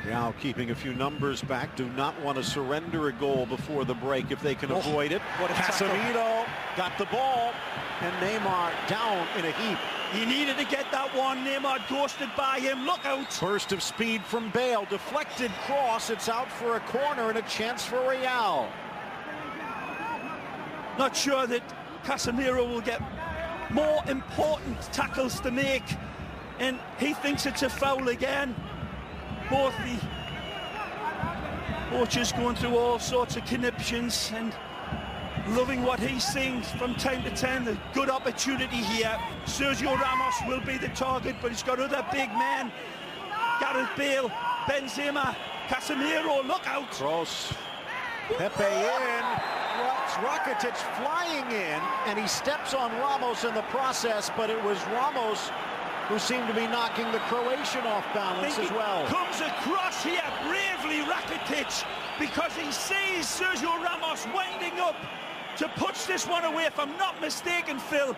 Now keeping a few numbers back, do not want to surrender a goal before the break if they can avoid it. Casemiro got the ball, and Neymar down in a heap. He needed to get that one. Neymar ghosted by him. Look out. Burst of speed from Bale. Deflected cross. It's out for a corner and a chance for Real. Not sure that Casemiro will get more important tackles to make, and he thinks it's a foul again. Both the coaches going through all sorts of conniptions and loving what he's seeing from time to time. The good opportunity here. Sergio Ramos will be the target, but he's got other big men. Gareth Bale, Benzema, Casemiro, look out. Cross. Pepe in. Rakitic flying in, and he steps on Ramos in the process, but it was Ramos who seemed to be knocking the Croatian off balance as well. Comes across here bravely, Rakitic, because he sees Sergio Ramos winding up to push this one away. If I'm not mistaken, Phil,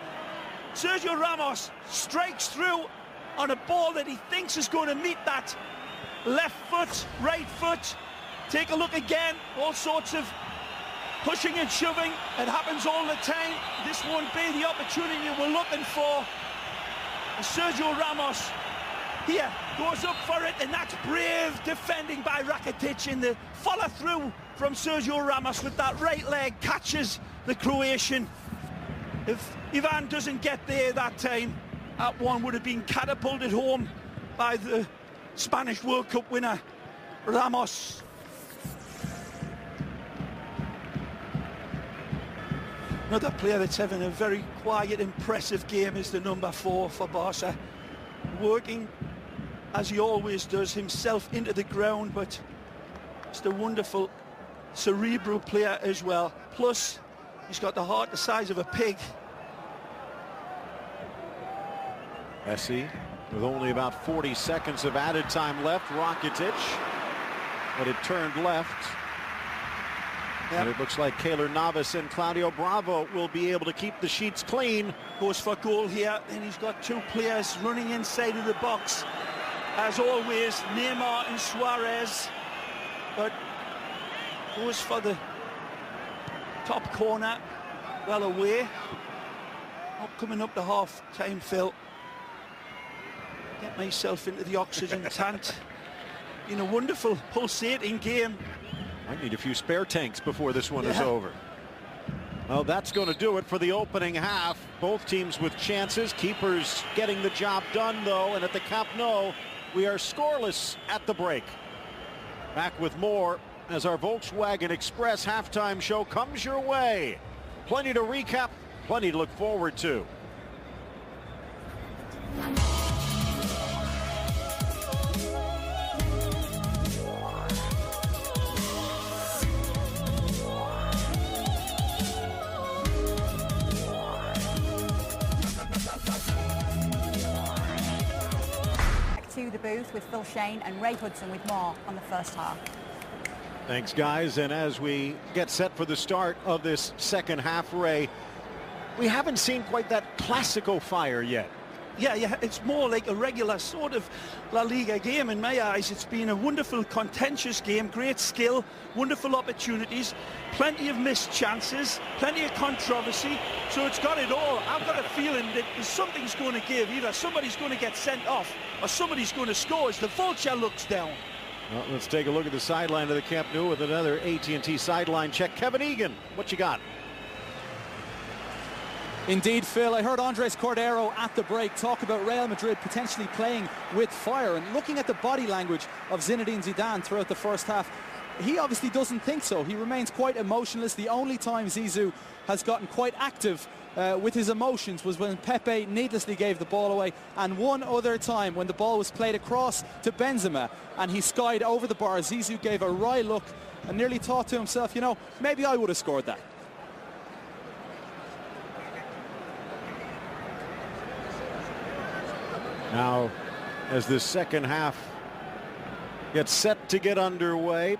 Sergio Ramos strikes through on a ball that he thinks is going to meet that left foot, right foot. Take a look again, all sorts of pushing and shoving. It happens all the time. This won't be the opportunity we're looking for. Sergio Ramos here goes up for it, and that's brave defending by Rakitic, in the follow through from Sergio Ramos with that right leg catches the Croatian. If Ivan doesn't get there that time, that one would have been catapulted home by the Spanish World Cup winner Ramos. Another player that's having a very quiet, impressive game is the number 4 for Barca. Working, as he always does, himself into the ground, but just a wonderful cerebral player as well. Plus, he's got the heart the size of a pig. Messi, with only about 40 seconds of added time left, Rakitic, but it turned left. And it looks like Keylor Navas and Claudio Bravo will be able to keep the sheets clean. Goes for goal here, and he's got 2 players running inside of the box. As always, Neymar and Suarez. But goes for the top corner, well away. Not coming up to half-time, Phil. Get myself into the oxygen tank. In a wonderful, pulsating game. I need a few spare tanks before this one is over. Well, that's going to do it for the opening half. Both teams with chances. Keepers getting the job done, though. And at the Camp Nou, we are scoreless at the break. Back with more as our Volkswagen Express halftime show comes your way. Plenty to recap, plenty to look forward to. To the booth with Phil Shane and Ray Hudson with more on the first half. Thanks, guys. And as we get set for the start of this second half, Ray, we haven't seen quite that Clásico fire yet. yeah, it's more like a regular sort of La Liga game in my eyes. It's been a wonderful, contentious game, great skill, wonderful opportunities, plenty of missed chances, plenty of controversy. So it's got it all. I've got a feeling that something's going to give. Either somebody's going to get sent off or somebody's going to score as the vulture looks down. Well, let's take a look at the sideline of the Camp Nou with another AT&T sideline check. Kevin Egan, what you got? Indeed, Phil, I heard Andres Cordero at the break talk about Real Madrid potentially playing with fire, and looking at the body language of Zinedine Zidane throughout the first half, he obviously doesn't think so. He remains quite emotionless. The only time Zizou has gotten quite active with his emotions was when Pepe needlessly gave the ball away, and one other time when the ball was played across to Benzema and he skied over the bar. Zizou gave a wry look and nearly thought to himself, you know, maybe I would have scored that. Now, as this second half gets set to get underway,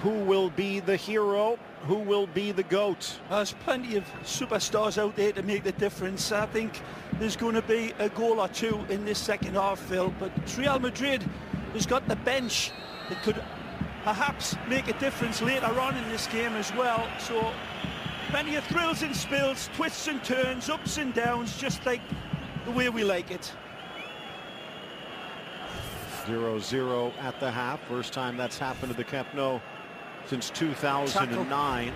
who will be the hero? Who will be the GOAT? There's plenty of superstars out there to make the difference. I think there's going to be a goal or two in this second half, Phil, but Real Madrid has got the bench that could perhaps make a difference later on in this game as well. So plenty of thrills and spills, twists and turns, ups and downs, just like the way we like it. 0-0 at the half. First time that's happened at the Camp Nou since 2009.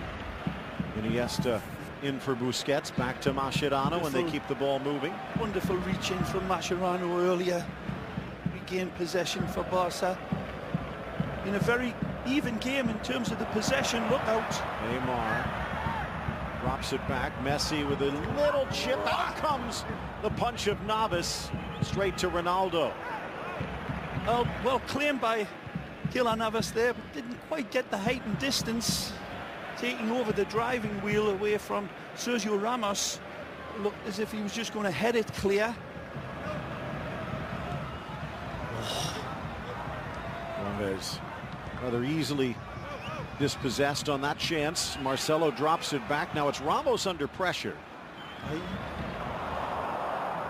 Iniesta in for Busquets, back to Mascherano, and they keep the ball moving. Wonderful reach in from Mascherano earlier. Regained possession for Barca. In a very even game in terms of the possession. Look out. Neymar drops it back. Messi with a little chip. Out comes the punch of Navas straight to Ronaldo. Well claimed by Keylor Navas there, but didn't quite get the height and distance, taking over the driving wheel away from Sergio Ramos. Looked as if he was just going to head it clear. Alves rather easily dispossessed on that chance. Marcelo drops it back. Now it's Ramos under pressure.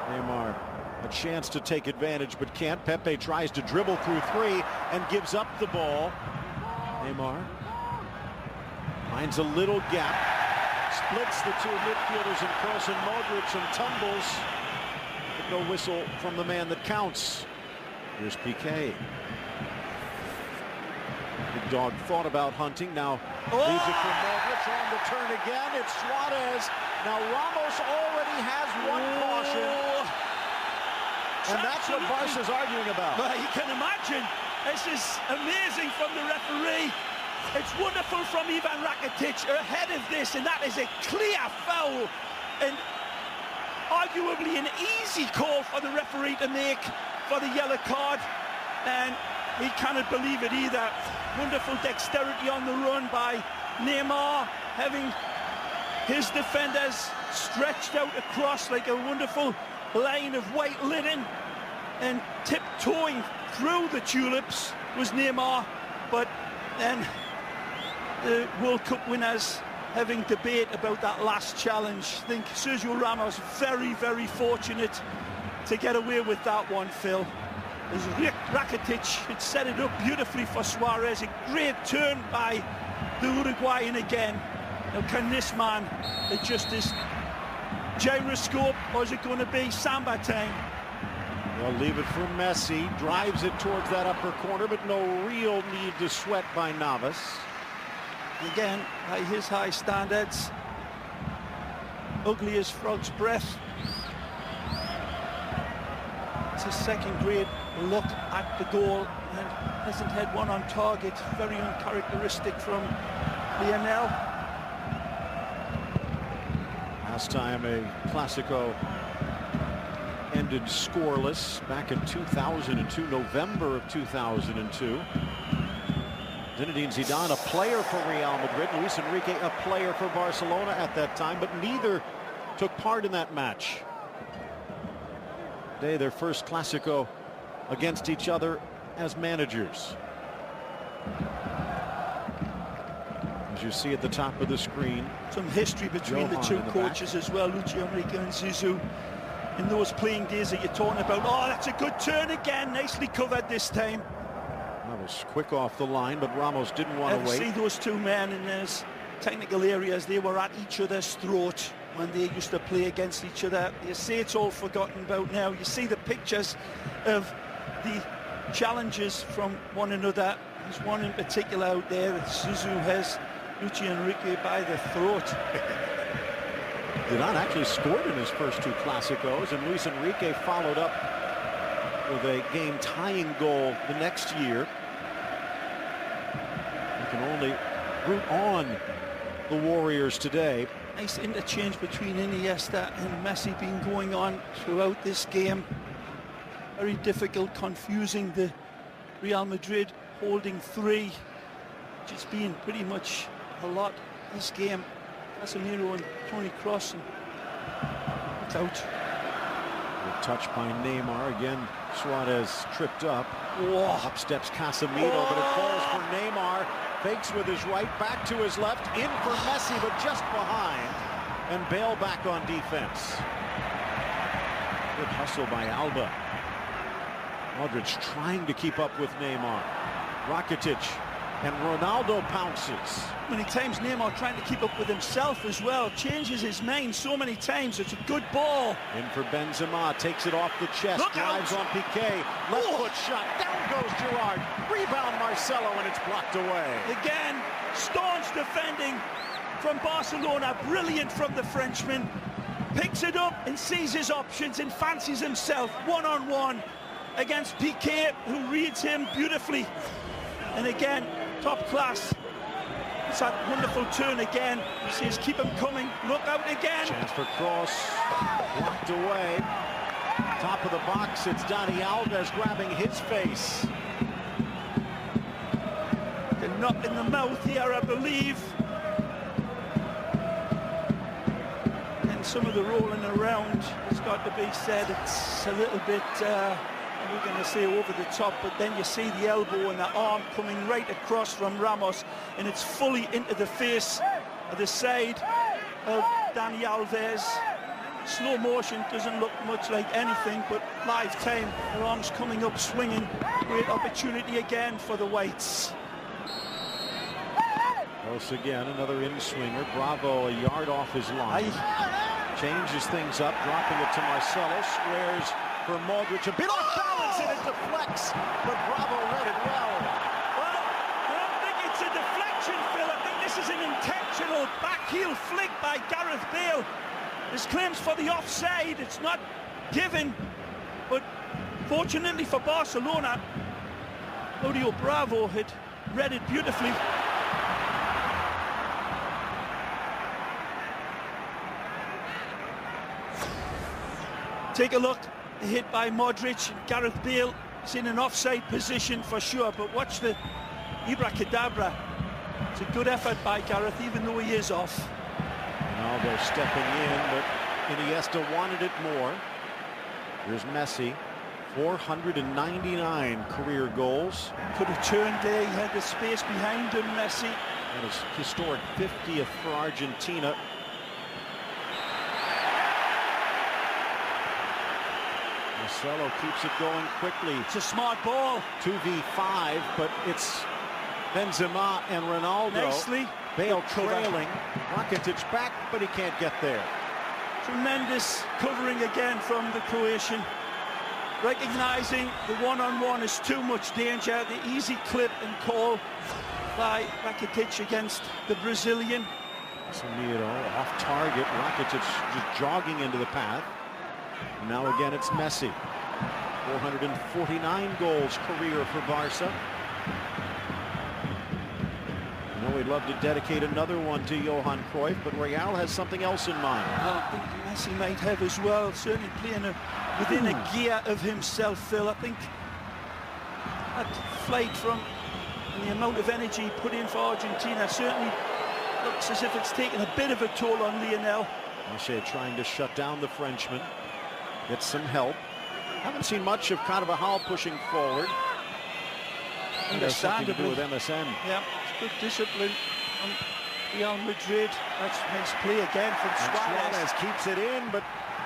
Neymar a chance to take advantage but can't. Pepe tries to dribble through three and gives up the ball. Neymar finds a little gap, splits the two midfielders in Kroos and Modric and tumbles, but no whistle from the man that counts. Here's Piqué. The dog thought about hunting, now leaves it for Modric on the turn again. It's Suarez. Now Ramos already has one caution. And that's what Barca's arguing about. Well, you can imagine. This is amazing from the referee. It's wonderful from Ivan Rakitic ahead of this, and that is a clear foul. And arguably an easy call for the referee to make for the yellow card. And he cannot believe it either. Wonderful dexterity on the run by Neymar, having his defenders stretched out across like a wonderful line of white linen, and tiptoeing through the tulips was Neymar. But then the World Cup winners having debate about that last challenge. I think Sergio Ramos very, very fortunate to get away with that one, Phil. As Rakitic had set it up beautifully for Suarez. A great turn by the Uruguayan again. Now can this man adjust his gyroscope, or is it going to be samba time? They'll leave it for Messi. Drives it towards that upper corner, but no real need to sweat by Navas. Again, by his high standards. Ugly as frog's breath. It's a second-grade look at the goal and hasn't had one on target. Very uncharacteristic from Lionel. Last time a Clásico ended scoreless back in 2002, November of 2002. Zinedine Zidane, a player for Real Madrid, Luis Enrique, a player for Barcelona at that time, but neither took part in that match. Today, their first Clásico against each other as managers. As you see at the top of the screen, some history between the two coaches as well, Luis Enrique and Zizou. in those playing days that you're talking about. Oh, that's a good turn again. Nicely covered this time. That was quick off the line, but Ramos didn't want to wait. See those two men in those technical areas, they were at each other's throat when they used to play against each other. You see it's all forgotten about now. You see the pictures of the challenges from one another. There's one in particular out there that Suzu has Luis Enrique by the throat. Zidane actually scored in his first two Clásicos, and Luis Enrique followed up with a game-tying goal the next year. You can only root on the Warriors today. Nice interchange between Iniesta and Messi been going on throughout this game. Very difficult, confusing the Real Madrid holding three, which has been pretty much a lot this game. Casemiro and Toni Kroos, and it's out. Good touch by Neymar. Again, Suarez tripped up. Whoa. Up steps Casemiro, but it falls for Neymar. Fakes with his right, back to his left, in for Messi, but just behind. And Bale back on defense. Good hustle by Alba. Modric trying to keep up with Neymar. Rakitic, and Ronaldo pounces. Many times Neymar trying to keep up with himself as well. Changes his mind so many times. It's a good ball. In for Benzema, takes it off the chest, Look drives out. on Piqué, left foot shot, down goes Gerrard, rebound Marcelo, and it's blocked away. Again, staunch defending from Barcelona. Brilliant from the Frenchman. Picks it up and sees his options and fancies himself one-on-one against Piqué, who reads him beautifully. And again, top class. It's that wonderful turn again. He says, keep him coming. Look out again. Chance for Kroos. Blocked away. Top of the box, it's Dani Alves grabbing his face. A knock in the mouth here, I believe. And some of the rolling around has got to be said. It's a little bit... we're going to say over the top, but then you see the elbow and the arm coming right across from Ramos, and it's fully into the face of the side of Dani Alves. Slow motion, doesn't look much like anything, but live time, her arms coming up swinging. Great opportunity again for the Whites. Close again, another in-swinger. Bravo a yard off his line. Changes things up, dropping it to Marcelo, squares for Modric, a bit off balance, and it deflects, but Bravo read it well. Well, I don't think it's a deflection, Phil. I think this is an intentional backheel flick by Gareth Bale. His claims for the offside, it's not given, but fortunately for Barcelona, Claudio Bravo had read it beautifully. Take a look. Hit by Modric. Gareth Bale is in an offside position for sure, but watch the Ibracadabra. It's a good effort by Gareth, even though he is off. Ronaldo stepping in, but Iniesta wanted it more. Here's Messi, 499 career goals. Could have turned there, he had the space behind him, Messi. That is historic 50th for Argentina. Marcelo keeps it going quickly. It's a smart ball. 2v5, but it's Benzema and Ronaldo. Nicely. Bale trailing. Rakitic back, but he can't get there. Tremendous covering again from the Croatian. Recognizing the one-on-one is too much danger. The easy clip and call by Rakitic against the Brazilian. Casemiro off target. Rakitic just jogging into the path. Now again it's Messi. 449 goals career for Barca. I know we'd love to dedicate another one to Johan Cruyff, but Real has something else in mind. I think Messi might have as well, certainly playing within a gear of himself, Phil. I think that flight from the amount of energy put in for Argentina certainly looks as if it's taken a bit of a toll on Lionel. Messi trying to shut down the Frenchman. Get some help. Haven't seen much of Carvajal pushing forward. It has something to do with MSN. Yeah, it's good discipline from Real Madrid. That's nice play again from Suarez. Suarez keeps it in, but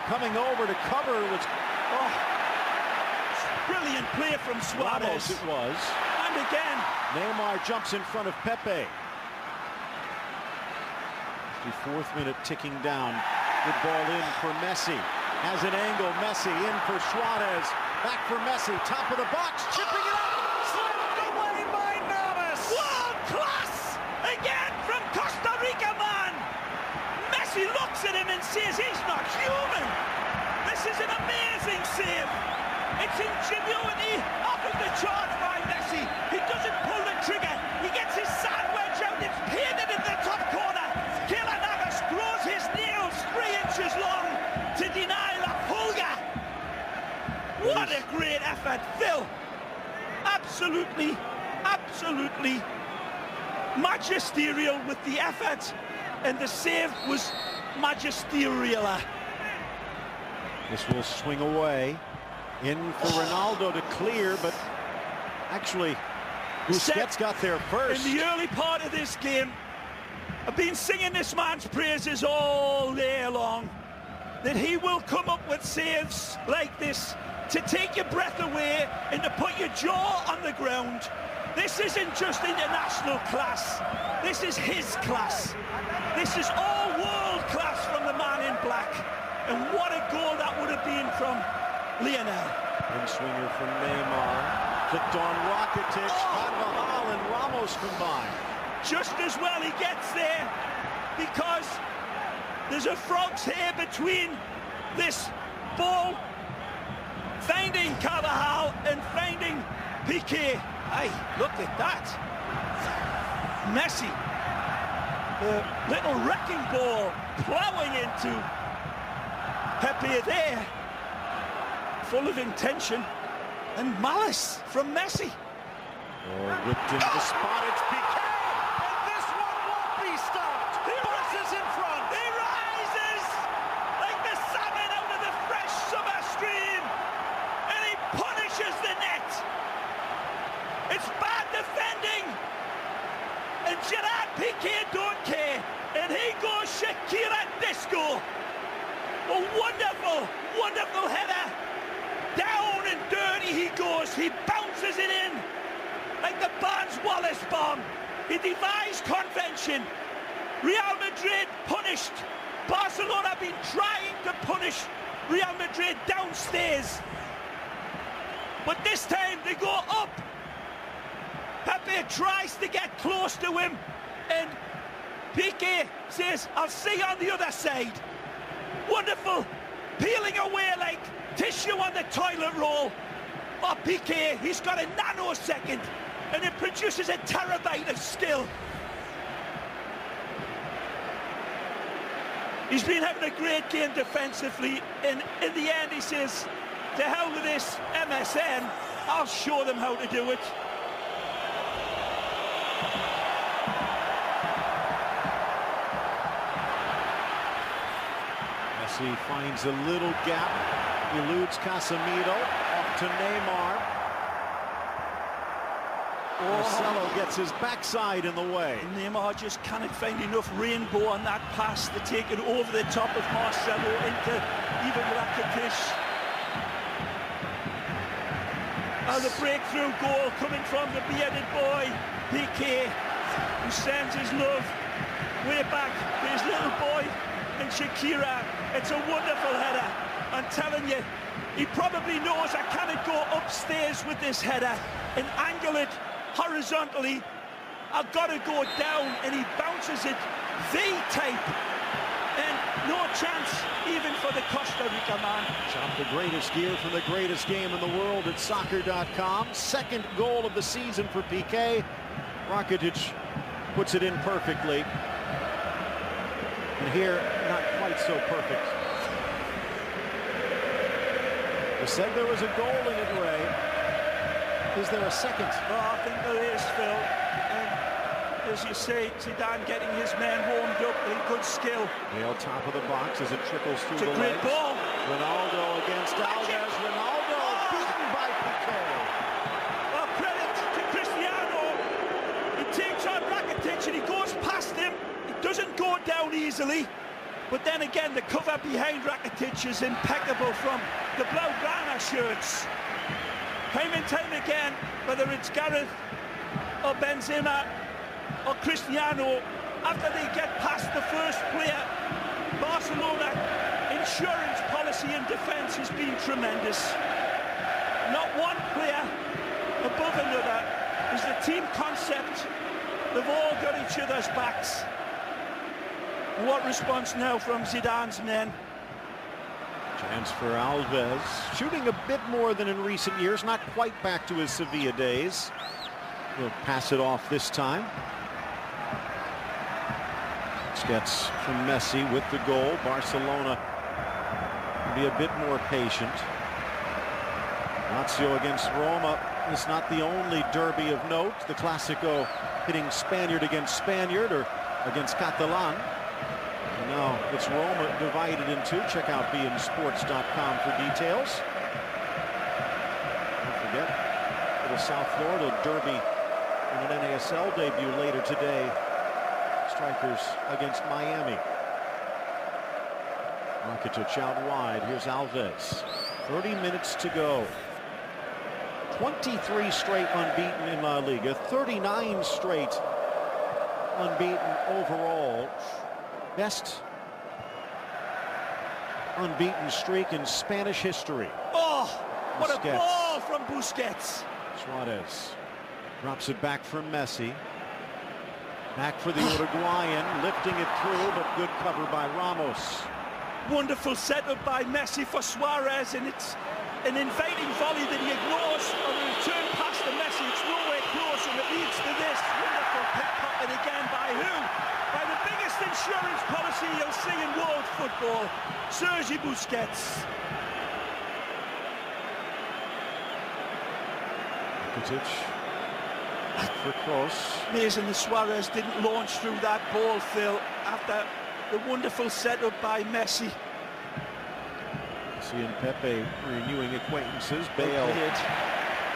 coming over to cover was brilliant play from Suarez. Ramos it was. And again, Neymar jumps in front of Pepe. 54th minute ticking down. Good ball in for Messi. Has an angle. Messi in for Suarez. Back for Messi. Top of the box. Chipping it up. Slipped away by Navas. world class again from Costa Rica, man. Messi looks at him and says he's not human. This is an amazing save. It's ingenuity off of the charge by Messi. He doesn't pull the trigger. He gets his sand wedge out. It's painted in the top corner. Keylor Navas grows his nails 3 inches long to deny La Pulga. What a great effort, Phil. Absolutely, absolutely magisterial with the effort, and the save was magisterial. This will swing away. In for Ronaldo to clear, but actually Busquets got there first. In the early part of this game, I've been singing this man's praises all day long, that he will come up with saves like this to take your breath away and to put your jaw on the ground. This isn't just international class, this is his class. This is all world class from the man in black. And what a goal that would have been from Lionel. In-swinger from Neymar. Flicked on Rakitic. Carvajal and Ramos combined. Just as well he gets there, because there's a frog's hair between this ball finding Carvajal and finding Piqué. Hey, look at that. Messi, the little wrecking ball plowing into Pepe there, full of intention and malice from Messi. Whipped into the spot, it's Piqué, and this one won't be stopped. He rises in front. He rises like the salmon out of the fresh summer stream, and he punishes the net. It's bad defending, and Gerard Piqué don't care, and he goes Shakira disco. A wonderful, wonderful header. Down and dirty he goes. He bounces it in like the Barnes Wallace bomb. He defies convention. Real Madrid punished. Barcelona have been trying to punish Real Madrid downstairs, but this time they go up. Pepe tries to get close to him, and Piqué says, "I'll see you on the other side." Wonderful, peeling away like tissue on the toilet roll. Oh, Piqué, he's got a nanosecond, and it produces a terabyte of skill. He's been having a great game defensively, and in the end he says, "To hell with this MSN, I'll show them how to do it." Messi finds a little gap, eludes Casemiro, off to Neymar. Marcelo gets his backside in the way. Neymar just cannot find enough rainbow on that pass to take it over the top of Marcelo into even Rakitic. And the breakthrough goal coming from the bearded boy, Piqué, who sends his love way back to his little boy and Shakira. It's a wonderful header. I'm telling you, he probably knows I cannot go upstairs with this header and angle it horizontally. I've got to go down, and he bounces it V-type, and no chance even for the Costa Rica man. Shop the greatest gear from the greatest game in the world at soccer.com. Second goal of the season for Piqué. Rakitic puts it in perfectly. And here, not quite so perfect. You said there was a goal in it, Ray. Is there a second? Oh, I think there is, Phil. And as you say, Zidane getting his men warmed up with good skill. Nail top of the box as it trickles through It's the a great legs. ball. Ronaldo against Alves. Ronaldo beaten by Piqué. Well, credit to Cristiano. He takes on Rakitic and he goes past him. He doesn't go down easily. But then again, the cover behind Rakitic is impeccable from the Blaugrana shirts. Time and time again, whether it's Gareth or Benzema or Cristiano, after they get past the first player, Barcelona insurance policy and defence has been tremendous. Not one player above another. Is the team concept. They've all got each other's backs. What response now from Zidane's men? Chance for Alves, shooting a bit more than in recent years, not quite back to his Sevilla days. He'll pass it off this time. Gets from Messi with the goal. Barcelona will be a bit more patient. Lazio against Roma is not the only derby of note. The Clásico hitting Spaniard against Spaniard or against Catalan. And now it's Roma divided in two. Check out beInSports.com for details. Don't forget, little South Florida derby in an NASL debut later today. Strikers against Miami. Rakitic out wide. Here's Alves. 30 minutes to go. 23 straight unbeaten in La Liga. 39 straight unbeaten overall. Best unbeaten streak in Spanish history. Oh, what Busquets. a ball from Busquets. Suarez drops it back from Messi. Back for the Uruguayan, lifting it through, but good cover by Ramos. Wonderful setup by Messi for Suarez, and it's an inviting volley that he ignores on the return pass to Messi. It's nowhere close, and it leads to this wonderful pickpocket again by who? By the biggest insurance policy you'll see in world football, Sergi Busquets. Rakitic. For Kroos. Amazing the Suarez didn't launch through that ball, Phil, after the wonderful setup by Messi. Messi and Pepe renewing acquaintances. Bale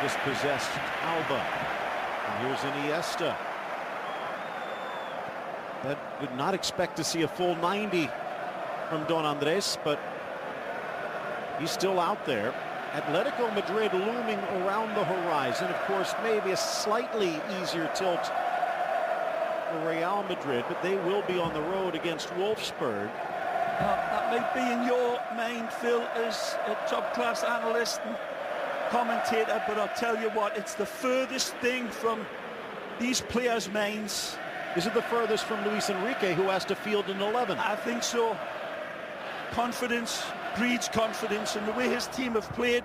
dispossessed Alba. And here's Iniesta. That did not expect to see a full 90 from Don Andres, but he's still out there. Atletico Madrid looming around the horizon. Of course, maybe a slightly easier tilt for Real Madrid, but they will be on the road against Wolfsburg. That may be in your mind, Phil, as a top-class analyst and commentator, but I'll tell you what, it's the furthest thing from these players' minds. Is it the furthest from Luis Enrique, who has to field an 11? I think so. Confidence breeds confidence, and the way his team have played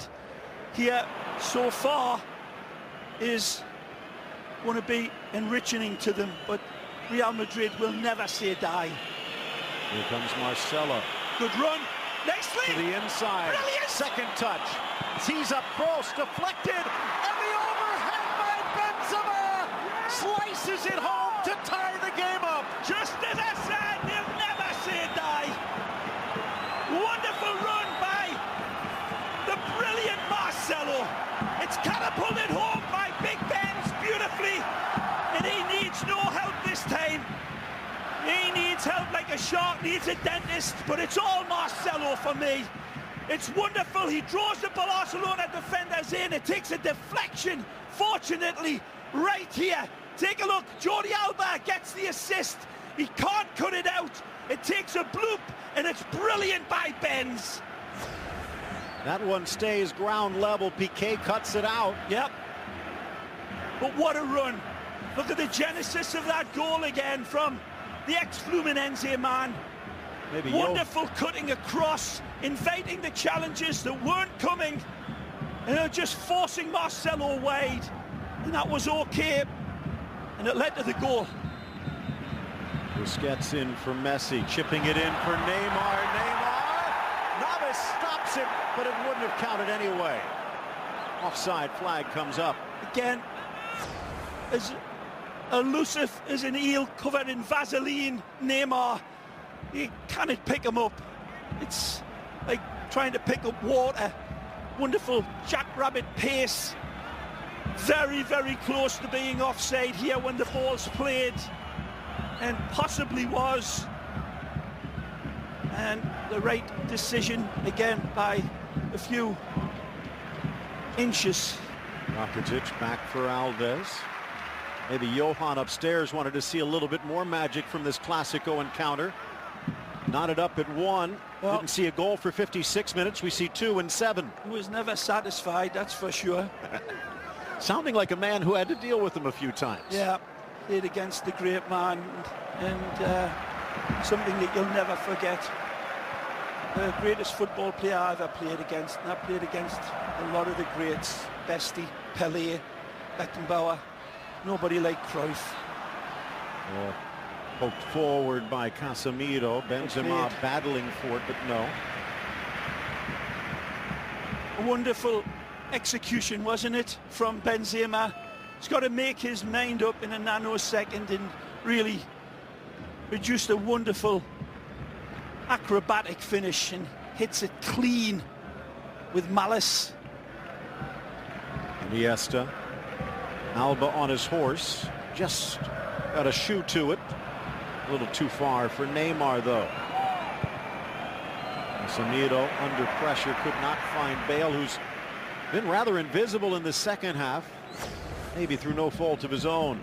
here so far is going to be enriching to them, but Real Madrid will never say die. Here comes Marcelo. Good run. Nicely. To the inside. Brilliant. Second touch. Tees up Kroos, deflected, and the overhead by Benzema slices it home to tie the game up. Just as I said, they'll never say die. Wonderful run by the brilliant Marcelo. It's catapulted home by Big Ben's beautifully, and he needs no help this time. He needs help like a shark needs a dentist, but it's all Marcelo for me. It's wonderful. He draws the Barcelona defenders in. It takes a deflection, fortunately, right here. Take a look. Jordi Alba gets the assist. He can't cut it out. It takes a bloop, and it's brilliant by Benz. That one stays ground level. Piqué cuts it out. Yep. But what a run. Look at the genesis of that goal again from the ex-Fluminense man. Maybe wonderful cutting across, inviting the challenges that weren't coming, and they're just forcing Marcelo wide, and that was okay, and it led to the goal. Busquets in for Messi, chipping it in for Neymar. Navas stops it, but it wouldn't have counted anyway. Offside flag comes up. Again, as elusive as an eel covered in Vaseline, Neymar, you cannot pick him up. It's like trying to pick up water. Wonderful jackrabbit pace. Very, very close to being offside here when the ball's played, and possibly was. and the right decision again by a few inches. Rakitic back for Alves. Maybe Johan upstairs wanted to see a little bit more magic from this Clasico encounter. Knotted up at 1. Well, didn't see a goal for 56 minutes. We see 2 and 7. He was never satisfied, that's for sure. Sounding like a man who had to deal with him a few times. Yeah, played against the great man, and something that you'll never forget. The greatest football player I ever played against, and I played against a lot of the greats. Bestie, Pelé, Beckenbauer. Nobody like Cruyff. Oh, poked forward by Casemiro. Benzema battling for it, but no. A wonderful execution, wasn't it, from Benzema? He's got to make his mind up in a nanosecond and really produced a wonderful acrobatic finish and hits it clean with malice. Iniesta. Alba on his horse. Just got a shoe to it. A little too far for Neymar, though. Casemiro under pressure could not find Bale, who's been rather invisible in the second half, maybe through no fault of his own.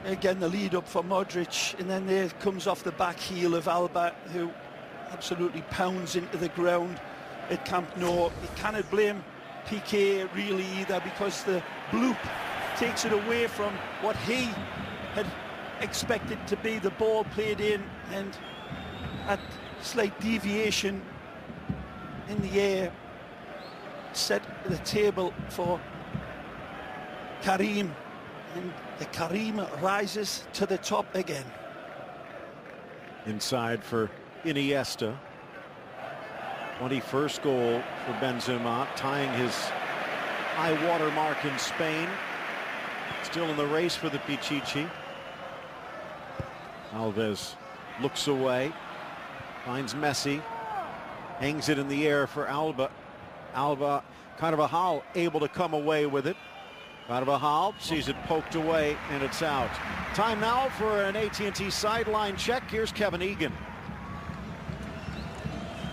Again, the lead up for Modric, and then there comes off the back heel of Alba, who absolutely pounds into the ground at Camp Nou. You cannot blame Piqué really either, because the bloop takes it away from what he had expected to be the ball played in, and that slight deviation in the air set the table for Karim, and the Karim rises to the top again. Inside for Iniesta. 21st goal for Benzema, tying his high water mark in Spain. Still in the race for the Pichichi. Alves looks away, finds Messi, hangs it in the air for Alba. Alba, Carvajal able to come away with it. Carvajal sees it poked away, and it's out. Time now for an AT&T sideline check. Here's Kevin Egan.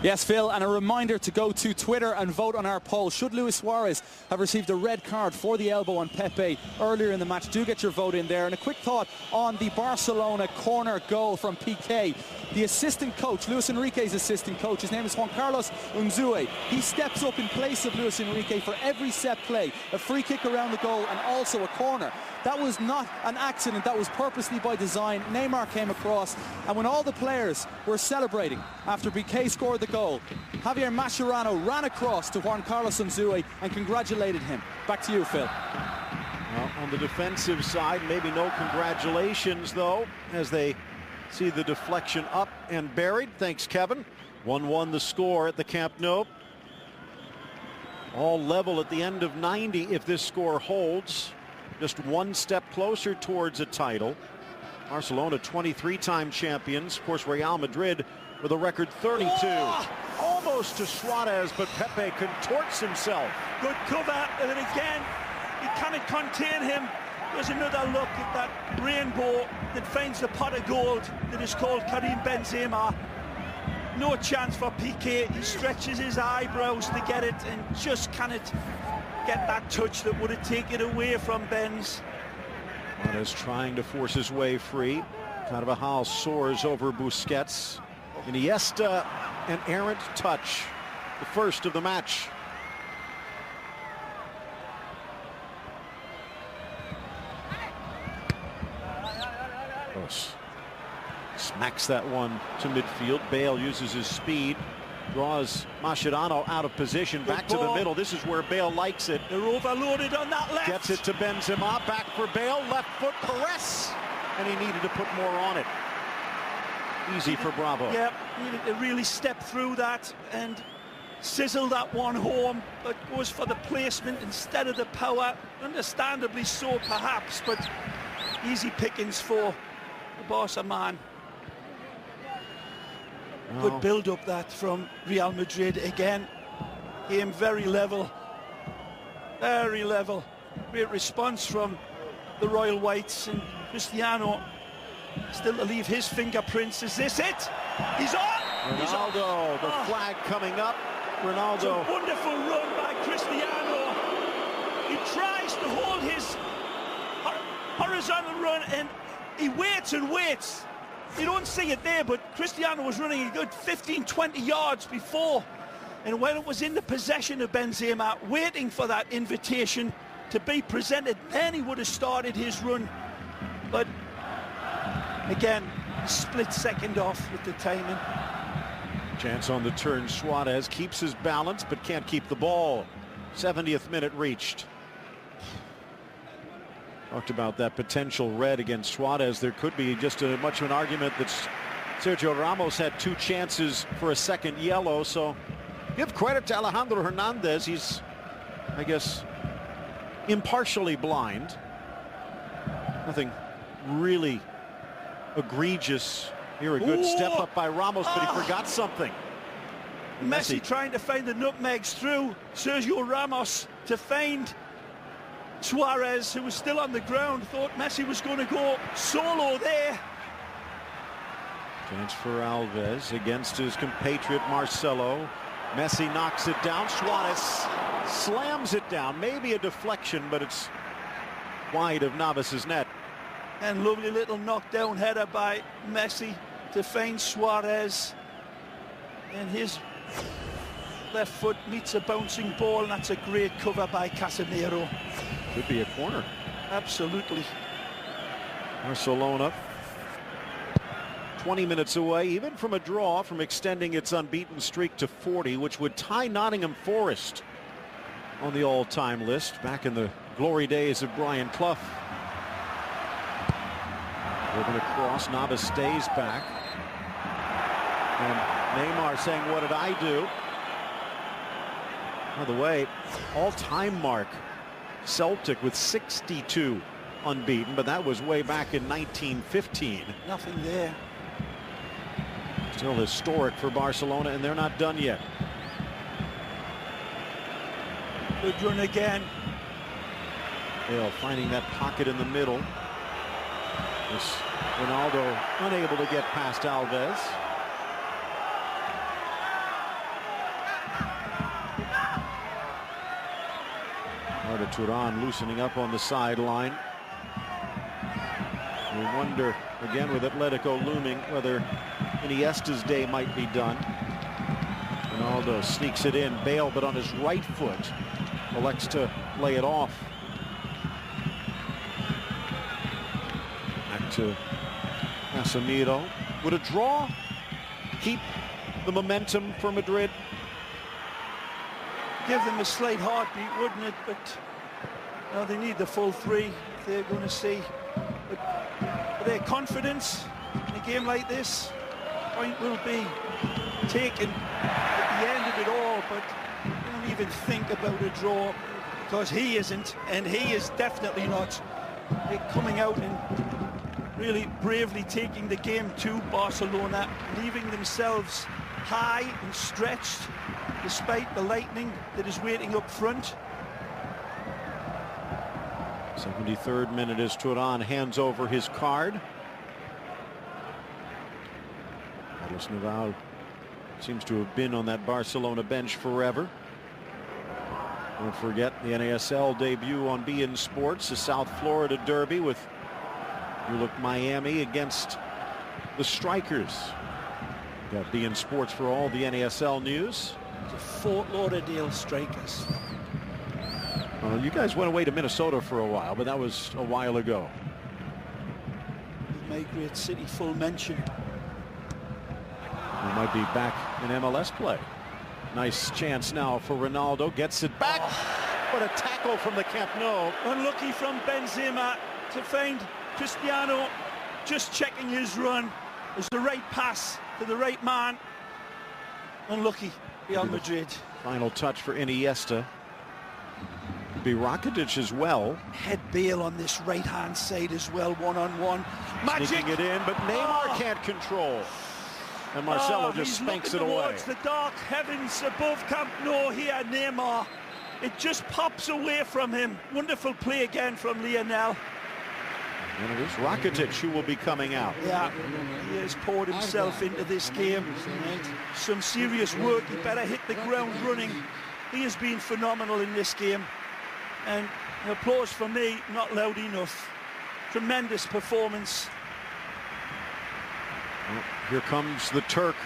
Yes, Phil, and a reminder to go to Twitter and vote on our poll. Should Luis Suarez have received a red card for the elbow on Pepe earlier in the match? Do get your vote in there. And a quick thought on the Barcelona corner goal from Piqué. The assistant coach, Luis Enrique's assistant coach, his name is Juan Carlos Unzué. He steps up in place of Luis Enrique for every set play, a free kick around the goal and also a corner. That was not an accident, that was purposely by design. Neymar came across, and when all the players were celebrating after Piqué scored the goal, Javier Mascherano ran across to Juan Carlos Unzué and congratulated him. Back to you, Phil. Well, on the defensive side, maybe no congratulations, though, as they see the deflection up and buried. Thanks, Kevin. 1-1 the score at the Camp Nou. All level at the end of 90 if this score holds. Just one step closer towards a title. Barcelona 23-time champions. Of course, Real Madrid with a record 32. Oh! Almost to Suarez, but Pepe contorts himself. Good cover, and then again, you cannot contain him. There's another look at that rainbow that finds the pot of gold that is called Karim Benzema. No chance for Piqué. He stretches his eyebrows to get it and just cannot get that touch that would have taken it away from Benz. Suarez trying to force his way free. Carvajal soars over Busquets. Iniesta, an errant touch. The first of the match. Smacks that one to midfield. Bale uses his speed, draws Mascherano out of position, back to the middle. This is where Bale likes it. They're overloaded on that left. Gets it to Benzema, back for Bale, left foot, Perez, and he needed to put more on it. Easy for Bravo. Yeah, needed to really step through that and sizzle that one home, but goes for the placement instead of the power. Understandably so, perhaps, but easy pickings for the Barca man. Good build-up that from Real Madrid again. Game very level. Very level. Great response from the Royal Whites, and Cristiano still to leave his fingerprints. Is this it? He's on! Ronaldo, the flag coming up. Ronaldo. It's a wonderful run by Cristiano. He tries to hold his horizontal run and he waits and waits. You don't see it there, but Cristiano was running a good 15-20 yards before. And when it was in the possession of Benzema, waiting for that invitation to be presented, then he would have started his run. But again, split second off with the timing. Chance on the turn. Suarez keeps his balance but can't keep the ball. 70th minute reached. Talked about that potential red against Suarez. There could be just as much of an argument that Sergio Ramos had 2 chances for a second yellow. So give credit to Alejandro Hernandez. He's, I guess, impartially blind. Nothing really egregious. Here, a good step up by Ramos, but he forgot something. Messi trying to find the nutmegs through Sergio Ramos to find Suarez, who was still on the ground. Thought Messi was going to go solo there. Chance for Alves against his compatriot Marcelo. Messi knocks it down. Suarez slams it down. Maybe a deflection, but it's wide of Navas's net. And lovely little knockdown header by Messi to find Suarez. And his left foot meets a bouncing ball, and that's a great cover by Casemiro. Could be a corner. Absolutely. Barcelona 20 minutes away, even from a draw, from extending its unbeaten streak to 40, which would tie Nottingham Forest on the all-time list back in the glory days of Brian Clough. Driven across, Navas stays back. And Neymar saying, what did I do? By the way, all-time mark, Celtic with 62 unbeaten, but that was way back in 1915. Nothing there. Still historic for Barcelona, and they're not done yet. Good run again. Bale finding that pocket in the middle. It's Ronaldo unable to get past Alves. Arda Turan loosening up on the sideline. We wonder again with Atletico looming whether Iniesta's day might be done. Ronaldo sneaks it in. Bale, but on his right foot, elects to lay it off. Back to Casemiro. Would a draw keep the momentum for Madrid? Give them a slight heartbeat, wouldn't it? But no, they need the full 3 if they're going to see. But their confidence in a game like this, point will be taken at the end of it all. But don't even think about a draw, because he isn't, and he is definitely not. They're coming out and really bravely taking the game to Barcelona, leaving themselves high and stretched despite the lightning that is waiting up front. 73rd minute as Turan hands over his card. Carlos Naval seems to have been on that Barcelona bench forever. Don't forget the NASL debut on beIN Sports, the South Florida Derby with you look Miami against the Strikers. Got beIN Sports for all the NASL news. The Fort Lauderdale Strikers. Well, you guys went away to Minnesota for a while, but that was a while ago. My great city, full mention. We might be back in MLS play. Nice chance now for Ronaldo. Gets it back. What a tackle from the Camp Nou. Unlucky from Benzema to find Cristiano just checking his run. It's the right pass to the right man. Unlucky beyond Madrid. Final touch for Iniesta. Be Rakitic as well. Head Bale on this right-hand side as well, one-on-one. Magic! Sneaking it in, but Neymar can't control. And Marcelo just spanks it away. Towards the dark heavens above Camp Nou here, Neymar. It just pops away from him. Wonderful play again from Lionel. And it is Rakitic who will be coming out. Yeah, he has poured himself into this game. Some serious work. He better hit the ground running. He has been phenomenal in this game. And applause for me, not loud enough. Tremendous performance. Well, here comes the Turk,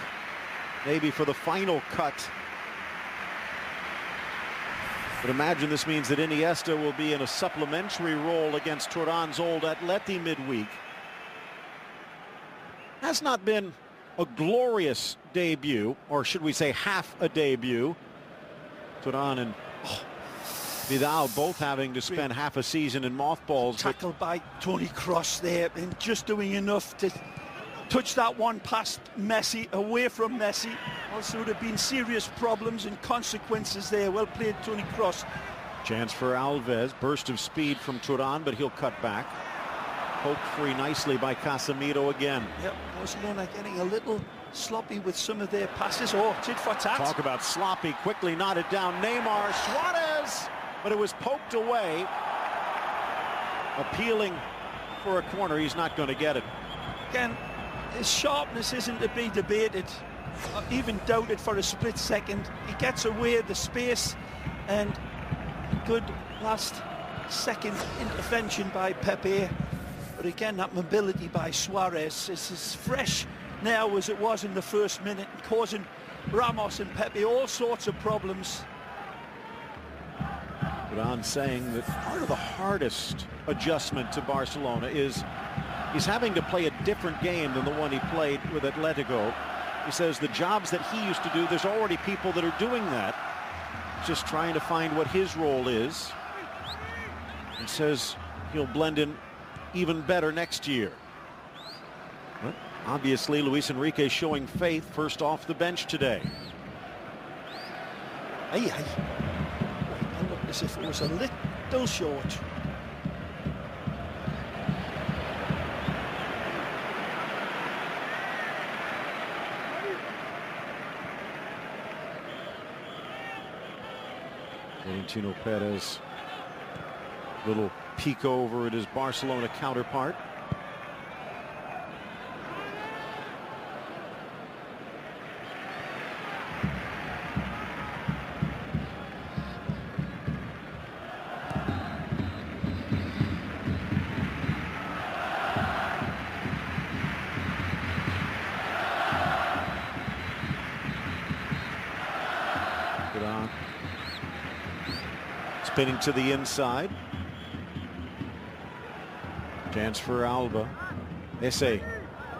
maybe for the final cut. But imagine this means that Iniesta will be in a supplementary role against Turan's old Atleti midweek. Has not been a glorious debut, or should we say half a debut. Turan and Vidal both having to spend half a season in mothballs. Tackled by Toni Kroos there, and just doing enough to touch that one past Messi, away from Messi. Also would have been serious problems and consequences there. Well played, Toni Kroos. Chance for Alves, burst of speed from Turan, but he'll cut back. Poked free nicely by Casemiro again. Yep, Barcelona getting a little sloppy with some of their passes. Oh, tit for tat. Talk about sloppy, quickly knotted down. Neymar, Suarez, but it was poked away. Appealing for a corner, he's not going to get it. Again, his sharpness isn't to be debated, or even doubted for a split second. He gets away the space, and good last second intervention by Pepe. But again, that mobility by Suarez is as fresh now as it was in the first minute, causing Ramos and Pepe all sorts of problems. Turan saying that part of the hardest adjustment to Barcelona is he's having to play a different game than the one he played with Atletico. He says the jobs that he used to do, there's already people that are doing that. Just trying to find what his role is. He says he'll blend in even better next year. But obviously, Luis Enrique showing faith first off the bench today. Hey, hey. It looked as if it was a little short. Florentino Perez, little peek over at his Barcelona counterpart. Good on. Spinning to the inside. Chance for Alba. Esse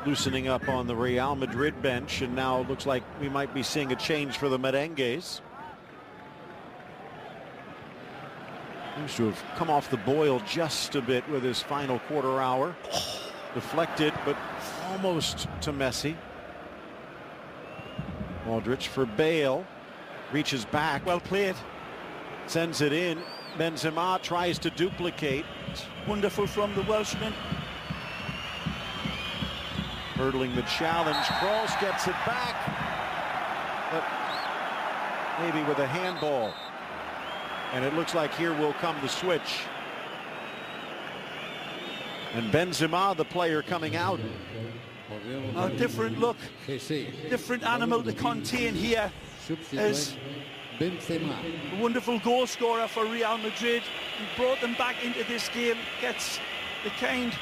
loosening up on the Real Madrid bench, and now it looks like we might be seeing a change for the Merengues. Seems to have come off the boil just a bit with his final quarter hour. Deflected, but almost to Messi. Modric for Bale. Reaches back. Well played. Sends it in. Benzema tries to duplicate. Wonderful from the Welshman. Hurdling the challenge. Kroos gets it back. But maybe with a handball. And it looks like here will come the switch. And Benzema, the player coming out. A different look. Different animal to contain here. As a wonderful goal scorer for Real Madrid. He brought them back into this game. Gets the kind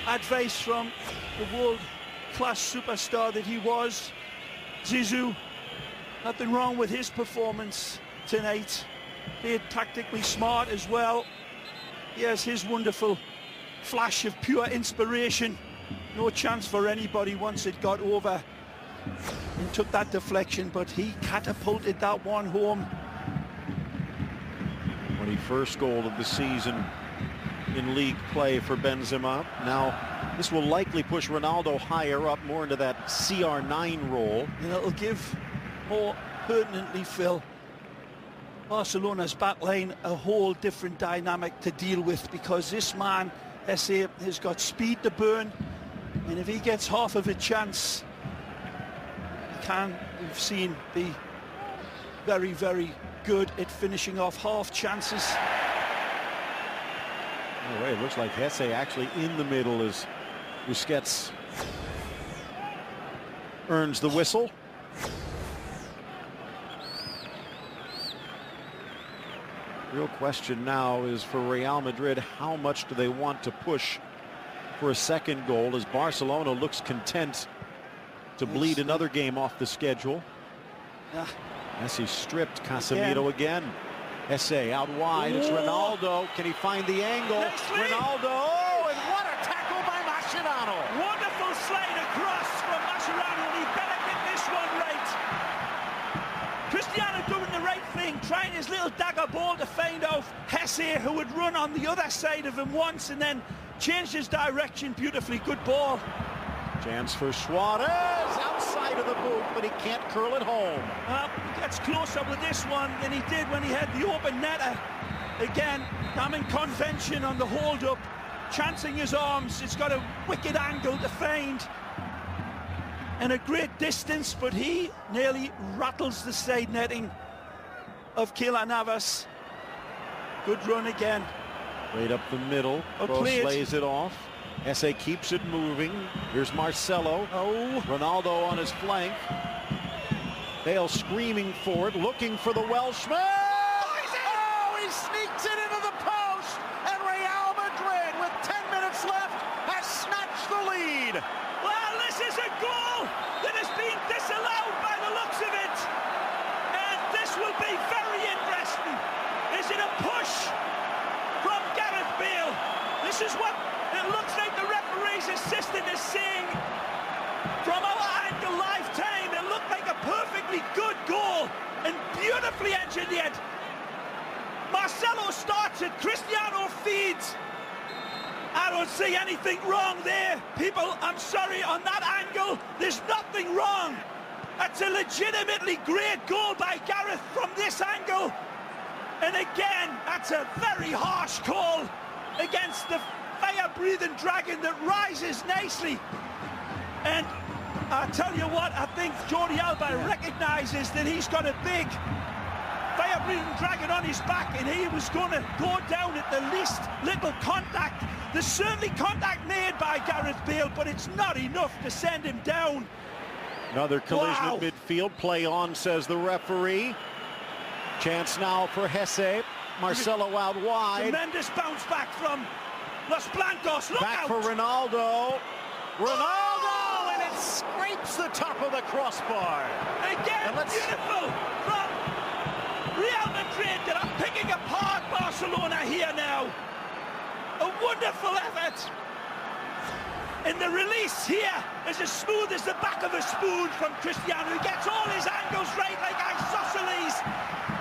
advice from the world-class superstar that he was. Zizou, nothing wrong with his performance tonight. Played tactically smart as well. He has his wonderful flash of pure inspiration. No chance for anybody once it got over and took that deflection, but he catapulted that one home. 21st goal of the season in league play for Benzema. Now this will likely push Ronaldo higher up, more into that CR9 role. And it'll give more pertinently, Phil, Barcelona's backline a whole different dynamic to deal with, because this man, Esse, has got speed to burn, and if he gets half of a chance, he can, we've seen, be very, very good at finishing off half chances. No way, it looks like Hesse actually in the middle as Busquets earns the whistle. Real question now is for Real Madrid, how much do they want to push for a second goal as Barcelona looks content to bleed another game off the schedule. Messi stripped Casemiro again. Esse out wide. It's Ronaldo. Can he find the angle? Ronaldo. Oh, and what a tackle by Mascherano. Wonderful slide across from Mascherano, and he better get this one right. Cristiano doing the right thing, trying his little dagger ball to find out Hesse, who would run on the other side of him once and then changed his direction beautifully. Good ball. Chance for Suarez outside of the boot, but he can't curl it home. He gets closer with this one than he did when he had the open netter. Again, damning convention on the hold-up, chancing his arms. It's got a wicked angle to find and a great distance, but he nearly rattles the side netting of Keylor Navas. Good run again. Right up the middle. Kroos lays it off. Esse keeps it moving. Here's Marcelo. Oh, Ronaldo on his flank. Bale screaming for it, looking for the Welshman. Oh, he sneaks it into the post, and Real Madrid, with 10 minutes left, has snatched the lead. Well, this is a goal that has been disallowed by the looks of it, and this will be very interesting. Is it a push from Gareth Bale? This is what it looks like the referee's assistant is saying. From our angle lifetime, it looked like a perfectly good goal and beautifully engineered. Marcelo starts it, Cristiano feeds. I don't see anything wrong there. People, I'm sorry, on that angle, there's nothing wrong. That's a legitimately great goal by Gareth from this angle. And again, that's a very harsh call against the fire-breathing dragon that rises nicely. And I tell you what, I think Jordi Alba recognises that he's got a big fire-breathing dragon on his back, and he was going to go down at the least little contact. There's certainly contact made by Gareth Bale, but it's not enough to send him down. Another collision at midfield. Play on, says the referee. Chance now for Hesse. Marcelo out wide. Tremendous bounce back from Los Blancos. Look back out for Ronaldo. Ronaldo, and it scrapes the top of the crossbar. Again, beautiful from Real Madrid that are picking apart Barcelona here now. A wonderful effort. And the release here is as smooth as the back of a spoon from Cristiano. He gets all his angles right like isosceles.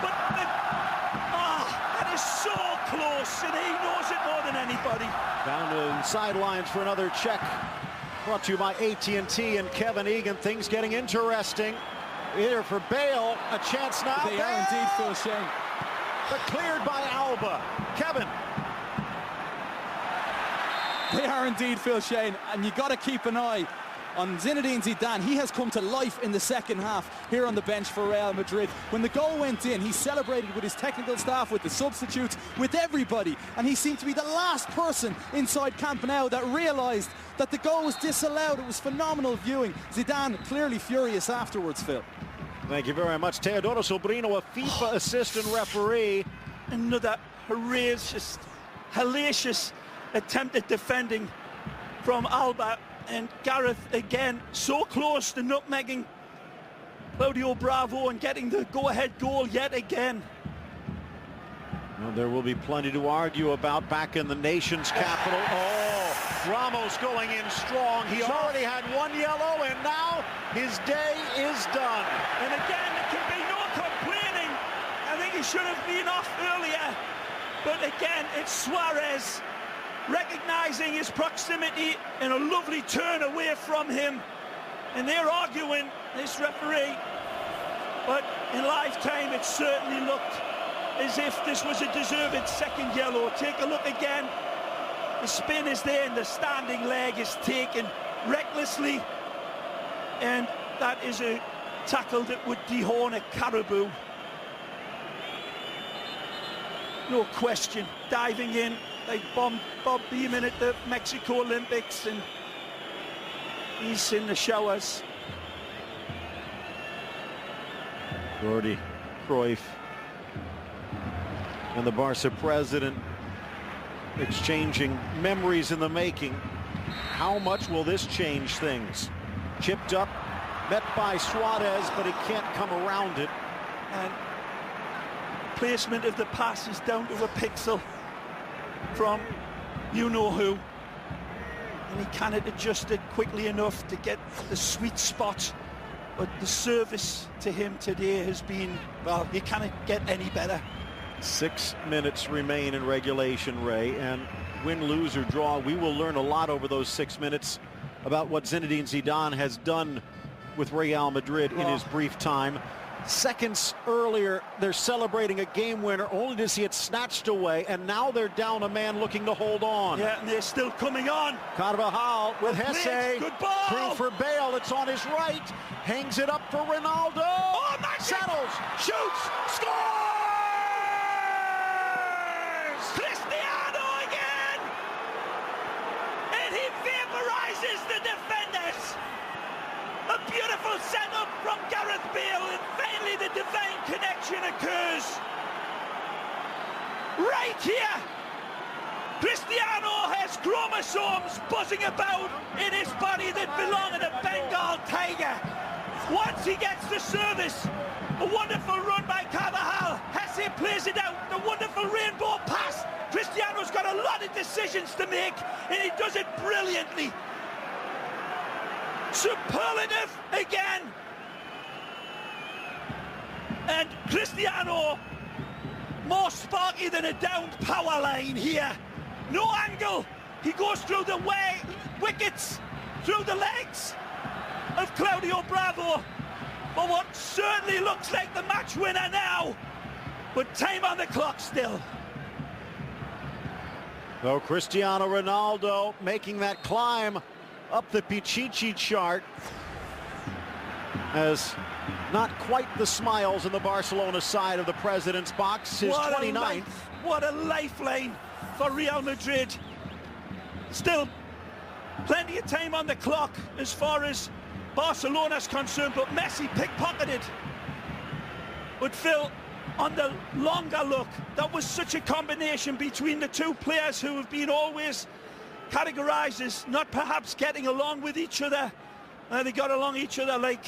But that is so close, and he knows it more than anybody. Down to the sidelines for another check. Brought to you by AT&T and Kevin Egan. Things getting interesting. Here for Bale, a chance now. They are indeed, Phil Shane. But cleared by Alba. Kevin. They are indeed, Phil Shane, and you got to keep an eye on Zinedine Zidane. He has come to life in the second half here on the bench for Real Madrid. When the goal went in, he celebrated with his technical staff, with the substitutes, with everybody, and he seemed to be the last person inside Camp Nou that realised that the goal was disallowed. It was phenomenal viewing. Zidane clearly furious afterwards, Phil. Thank you very much. Teodoro Sobrino, a FIFA assistant referee. Another hellacious attempt at defending from Alba, and Gareth again so close to nutmegging Claudio Bravo and getting the go-ahead goal yet again. Well, there will be plenty to argue about back in the nation's capital. Oh, Ramos going in strong. He already had one yellow, and now his day is done. And again, there can be no complaining. I think he should have been off earlier, but again, it's Suarez recognizing his proximity and a lovely turn away from him, and they're arguing, this referee, but in lifetime it certainly looked as if this was a deserved second yellow. Take a look again. The spin is there and the standing leg is taken recklessly, and that is a tackle that would dehorn a caribou. No question. Diving in like Bob Beamon at the Mexico Olympics, and he's in the showers. Jordi Cruyff and the Barca president exchanging memories in the making. How much will this change things? Chipped up, met by Suarez, but he can't come around it. And placement of the pass is down to a pixel from you-know-who. And he cannot adjust it quickly enough to get the sweet spot. But the service to him today has been, well, you cannot get any better. 6 minutes remain in regulation, Ray, and win, lose, or draw, we will learn a lot over those 6 minutes about what Zinedine Zidane has done with Real Madrid in his brief time. Seconds earlier, they're celebrating a game winner only to see it snatched away, and now they're down a man looking to hold on. Yeah, and they're still coming on. Carvajal with Hesse. Good ball. Through for Bale. It's on his right. Hangs it up for Ronaldo. Oh, settles. Shoots. Scores! Cristiano again! And he vaporizes the defenders. A beautiful setup from Gareth Bale, and finally the divine connection occurs. Right here, Cristiano has chromosomes buzzing about in his body that belong to a Bengal tiger. Once he gets the service, a wonderful run by Carvajal. Hesse plays it out, the wonderful rainbow pass. Cristiano's got a lot of decisions to make, and he does it brilliantly. Superlative again. And Cristiano, more sparky than a downed power line here. No angle. He goes through the wickets, through the legs of Claudio Bravo for what certainly looks like the match winner now. But time on the clock still. So Cristiano Ronaldo making that climb up the Pichichi chart has not quite the smiles in the Barcelona side of the president's box. His 29th. What a lifeline for Real Madrid. Still plenty of time on the clock as far as Barcelona's concerned, but Messi pickpocketed. But Phil, on the longer look, that was such a combination between the two players who have been always categorized as not perhaps getting along with each other. They got along each other like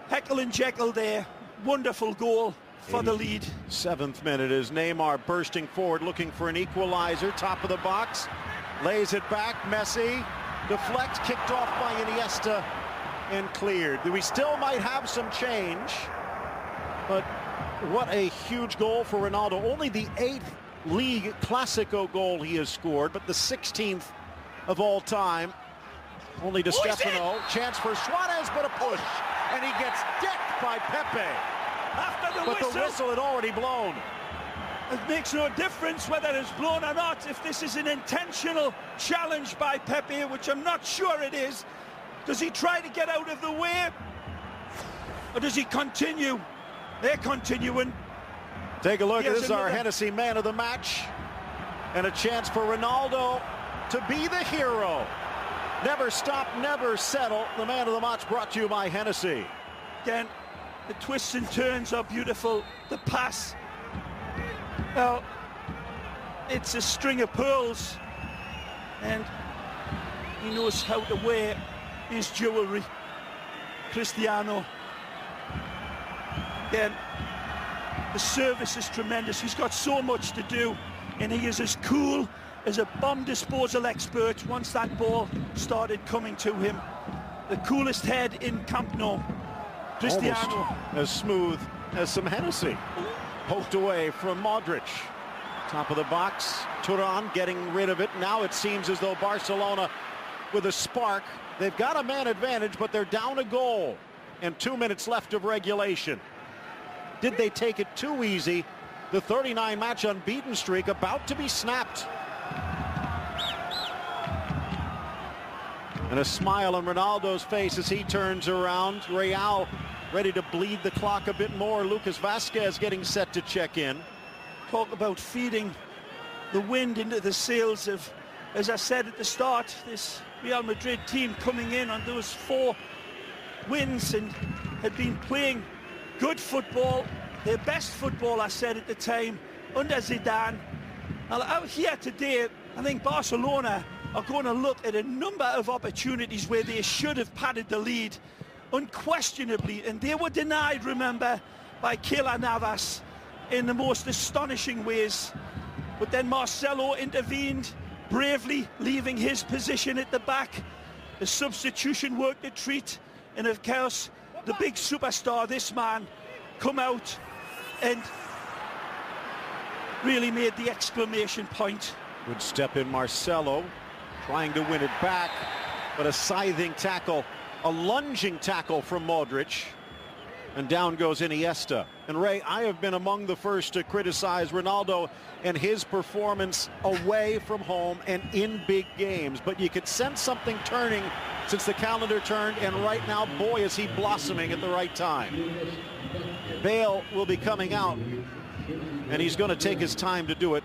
Heckle and Jekyll there. Wonderful goal for the lead. 7th minute is Neymar bursting forward looking for an equalizer. Top of the box. Lays it back. Messi deflects. Kicked off by Iniesta and cleared. We still might have some change. But what a huge goal for Ronaldo. Only the 8th League Clasico goal he has scored, but the 16th of all time. Only to Stefano. Chance for Suarez, but a push. And he gets decked by Pepe. After the but the whistle had already blown. It makes no difference whether it's blown or not. If this is an intentional challenge by Pepe, which I'm not sure it is, does he try to get out of the way? Or does he continue? They're continuing. Take a look. This is our Hennessy man of the match. And a chance for Ronaldo to be the hero. Never stop, never settle. The man of the match brought to you by Hennessy. Again, the twists and turns are beautiful. The pass. Well, it's a string of pearls. And he knows how to wear his jewelry. Cristiano. Again, the service is tremendous. He's got so much to do. And he is as cool as a bomb disposal expert once that ball started coming to him. The coolest head in Camp Nou. Cristiano. Almost as smooth as some Hennessy. Poked away from Modric. Top of the box. Turan getting rid of it. Now it seems as though Barcelona with a spark. They've got a man advantage, but they're down a goal. And 2 minutes left of regulation. Did they take it too easy? The 39-match unbeaten streak about to be snapped. And a smile on Ronaldo's face as he turns around. Real ready to bleed the clock a bit more. Lucas Vazquez getting set to check in. Talk about feeding the wind into the sails of, as I said at the start, this Real Madrid team coming in on those 4 wins and had been playing good football, their best football, I said at the time, under Zidane. Now, out here today, I think Barcelona are going to look at a number of opportunities where they should have padded the lead, unquestionably, and they were denied, remember, by Keylor Navas in the most astonishing ways. But then Marcelo intervened, bravely leaving his position at the back. The substitution worked a treat, and of course, the big superstar, this man, come out and really made the exclamation point. Good step in Marcelo, trying to win it back, but a scything tackle, a lunging tackle from Modric, and down goes Iniesta. And Ray, I have been among the first to criticize Ronaldo and his performance away from home and in big games, but you could sense something turning since the calendar turned, and right now, boy, is he blossoming at the right time. Bale will be coming out, and he's going to take his time to do it,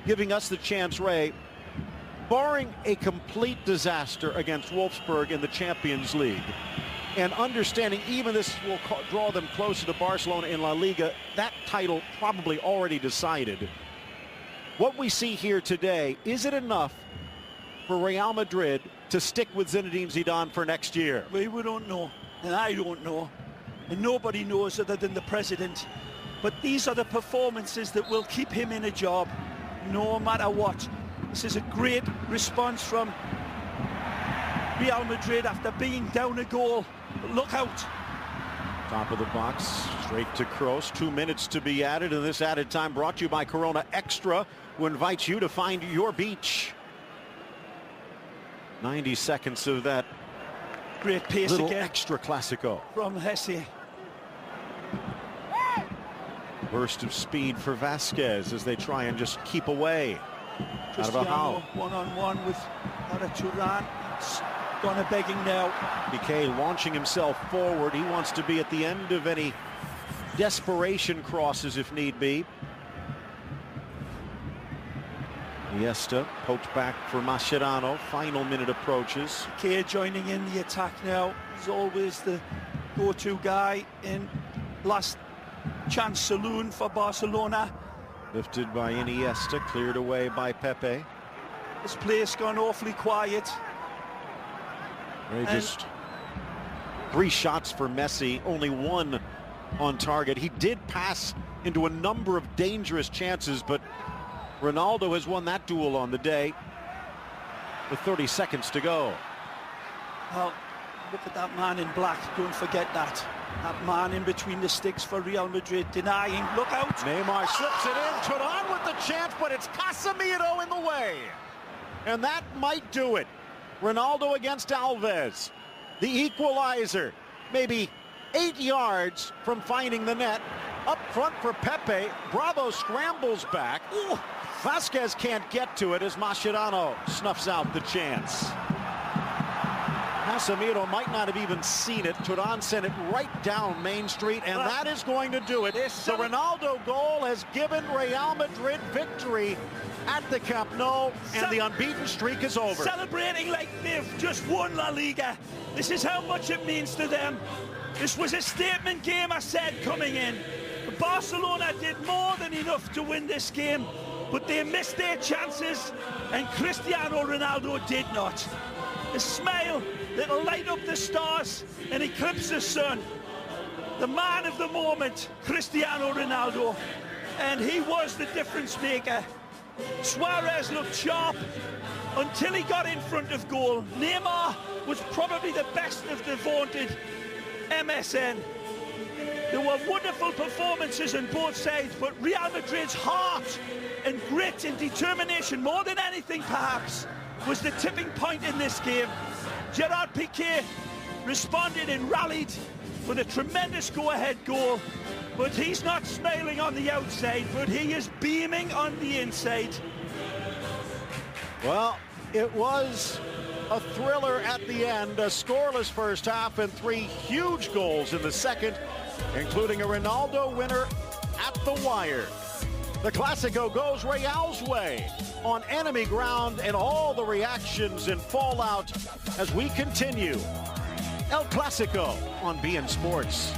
giving us the chance, Ray, barring a complete disaster against Wolfsburg in the Champions League, and understanding even this will draw them closer to Barcelona in La Liga, that title probably already decided. What we see here today, is it enough for Real Madrid to stick with Zinedine Zidane for next year? We don't know, and I don't know, and nobody knows other than the president. But these are the performances that will keep him in a job, no matter what. This is a great response from Real Madrid after being down a goal. But look out. Top of the box, straight to Kroos. 2 minutes to be added, and this added time brought to you by Corona Extra, who invites you to find your beach. 90 seconds of that great pace little again. Extra Classico. From Hesse. Burst of speed for Vasquez as they try and just keep away. Cristiano one-on-one with Turan. It's gone a begging now. Piqué launching himself forward. He wants to be at the end of any desperation crosses if need be. Iniesta poked back for Mascherano. Final minute approaches. Piqué joining in the attack now. He's always the go-to guy in last chance saloon for Barcelona. Lifted by Iniesta, cleared away by Pepe. This play's gone awfully quiet. Just 3 shots for Messi, only 1 on target. He did pass into a number of dangerous chances, but Ronaldo has won that duel on the day with 30 seconds to go. Well, look at that man in black. Don't forget that. That man in between the sticks for Real Madrid, denying. Look out. Neymar slips it in. Turan with the chance, but it's Casemiro in the way. And that might do it. Ronaldo against Alves. The equalizer. Maybe 8 yards from finding the net. Up front for Pepe. Bravo scrambles back. Ooh. Vasquez can't get to it as Mascherano snuffs out the chance. Casemiro might not have even seen it. Turan sent it right down Main Street, and that is going to do it. The Ronaldo goal has given Real Madrid victory at the Camp Nou, and the unbeaten streak is over. Celebrating like they've just won La Liga. This is how much it means to them. This was a statement game, I said, coming in. Barcelona did more than enough to win this game, but they missed their chances, and Cristiano Ronaldo did not. A smile that'll light up the stars and eclipse the sun. The man of the moment, Cristiano Ronaldo, and he was the difference maker. Suarez looked sharp until he got in front of goal. Neymar was probably the best of the vaunted MSN. There were wonderful performances on both sides, but Real Madrid's heart and grit and determination, more than anything perhaps, was the tipping point in this game. Gerard Piqué responded and rallied with a tremendous go-ahead goal, but he's not smiling on the outside, but he is beaming on the inside. Well, it was a thriller at the end, a scoreless first half and 3 huge goals in the second, including a Ronaldo winner at the wire. The Clasico goes Real's way on enemy ground, and all the reactions and fallout as we continue El Clasico on BN Sports.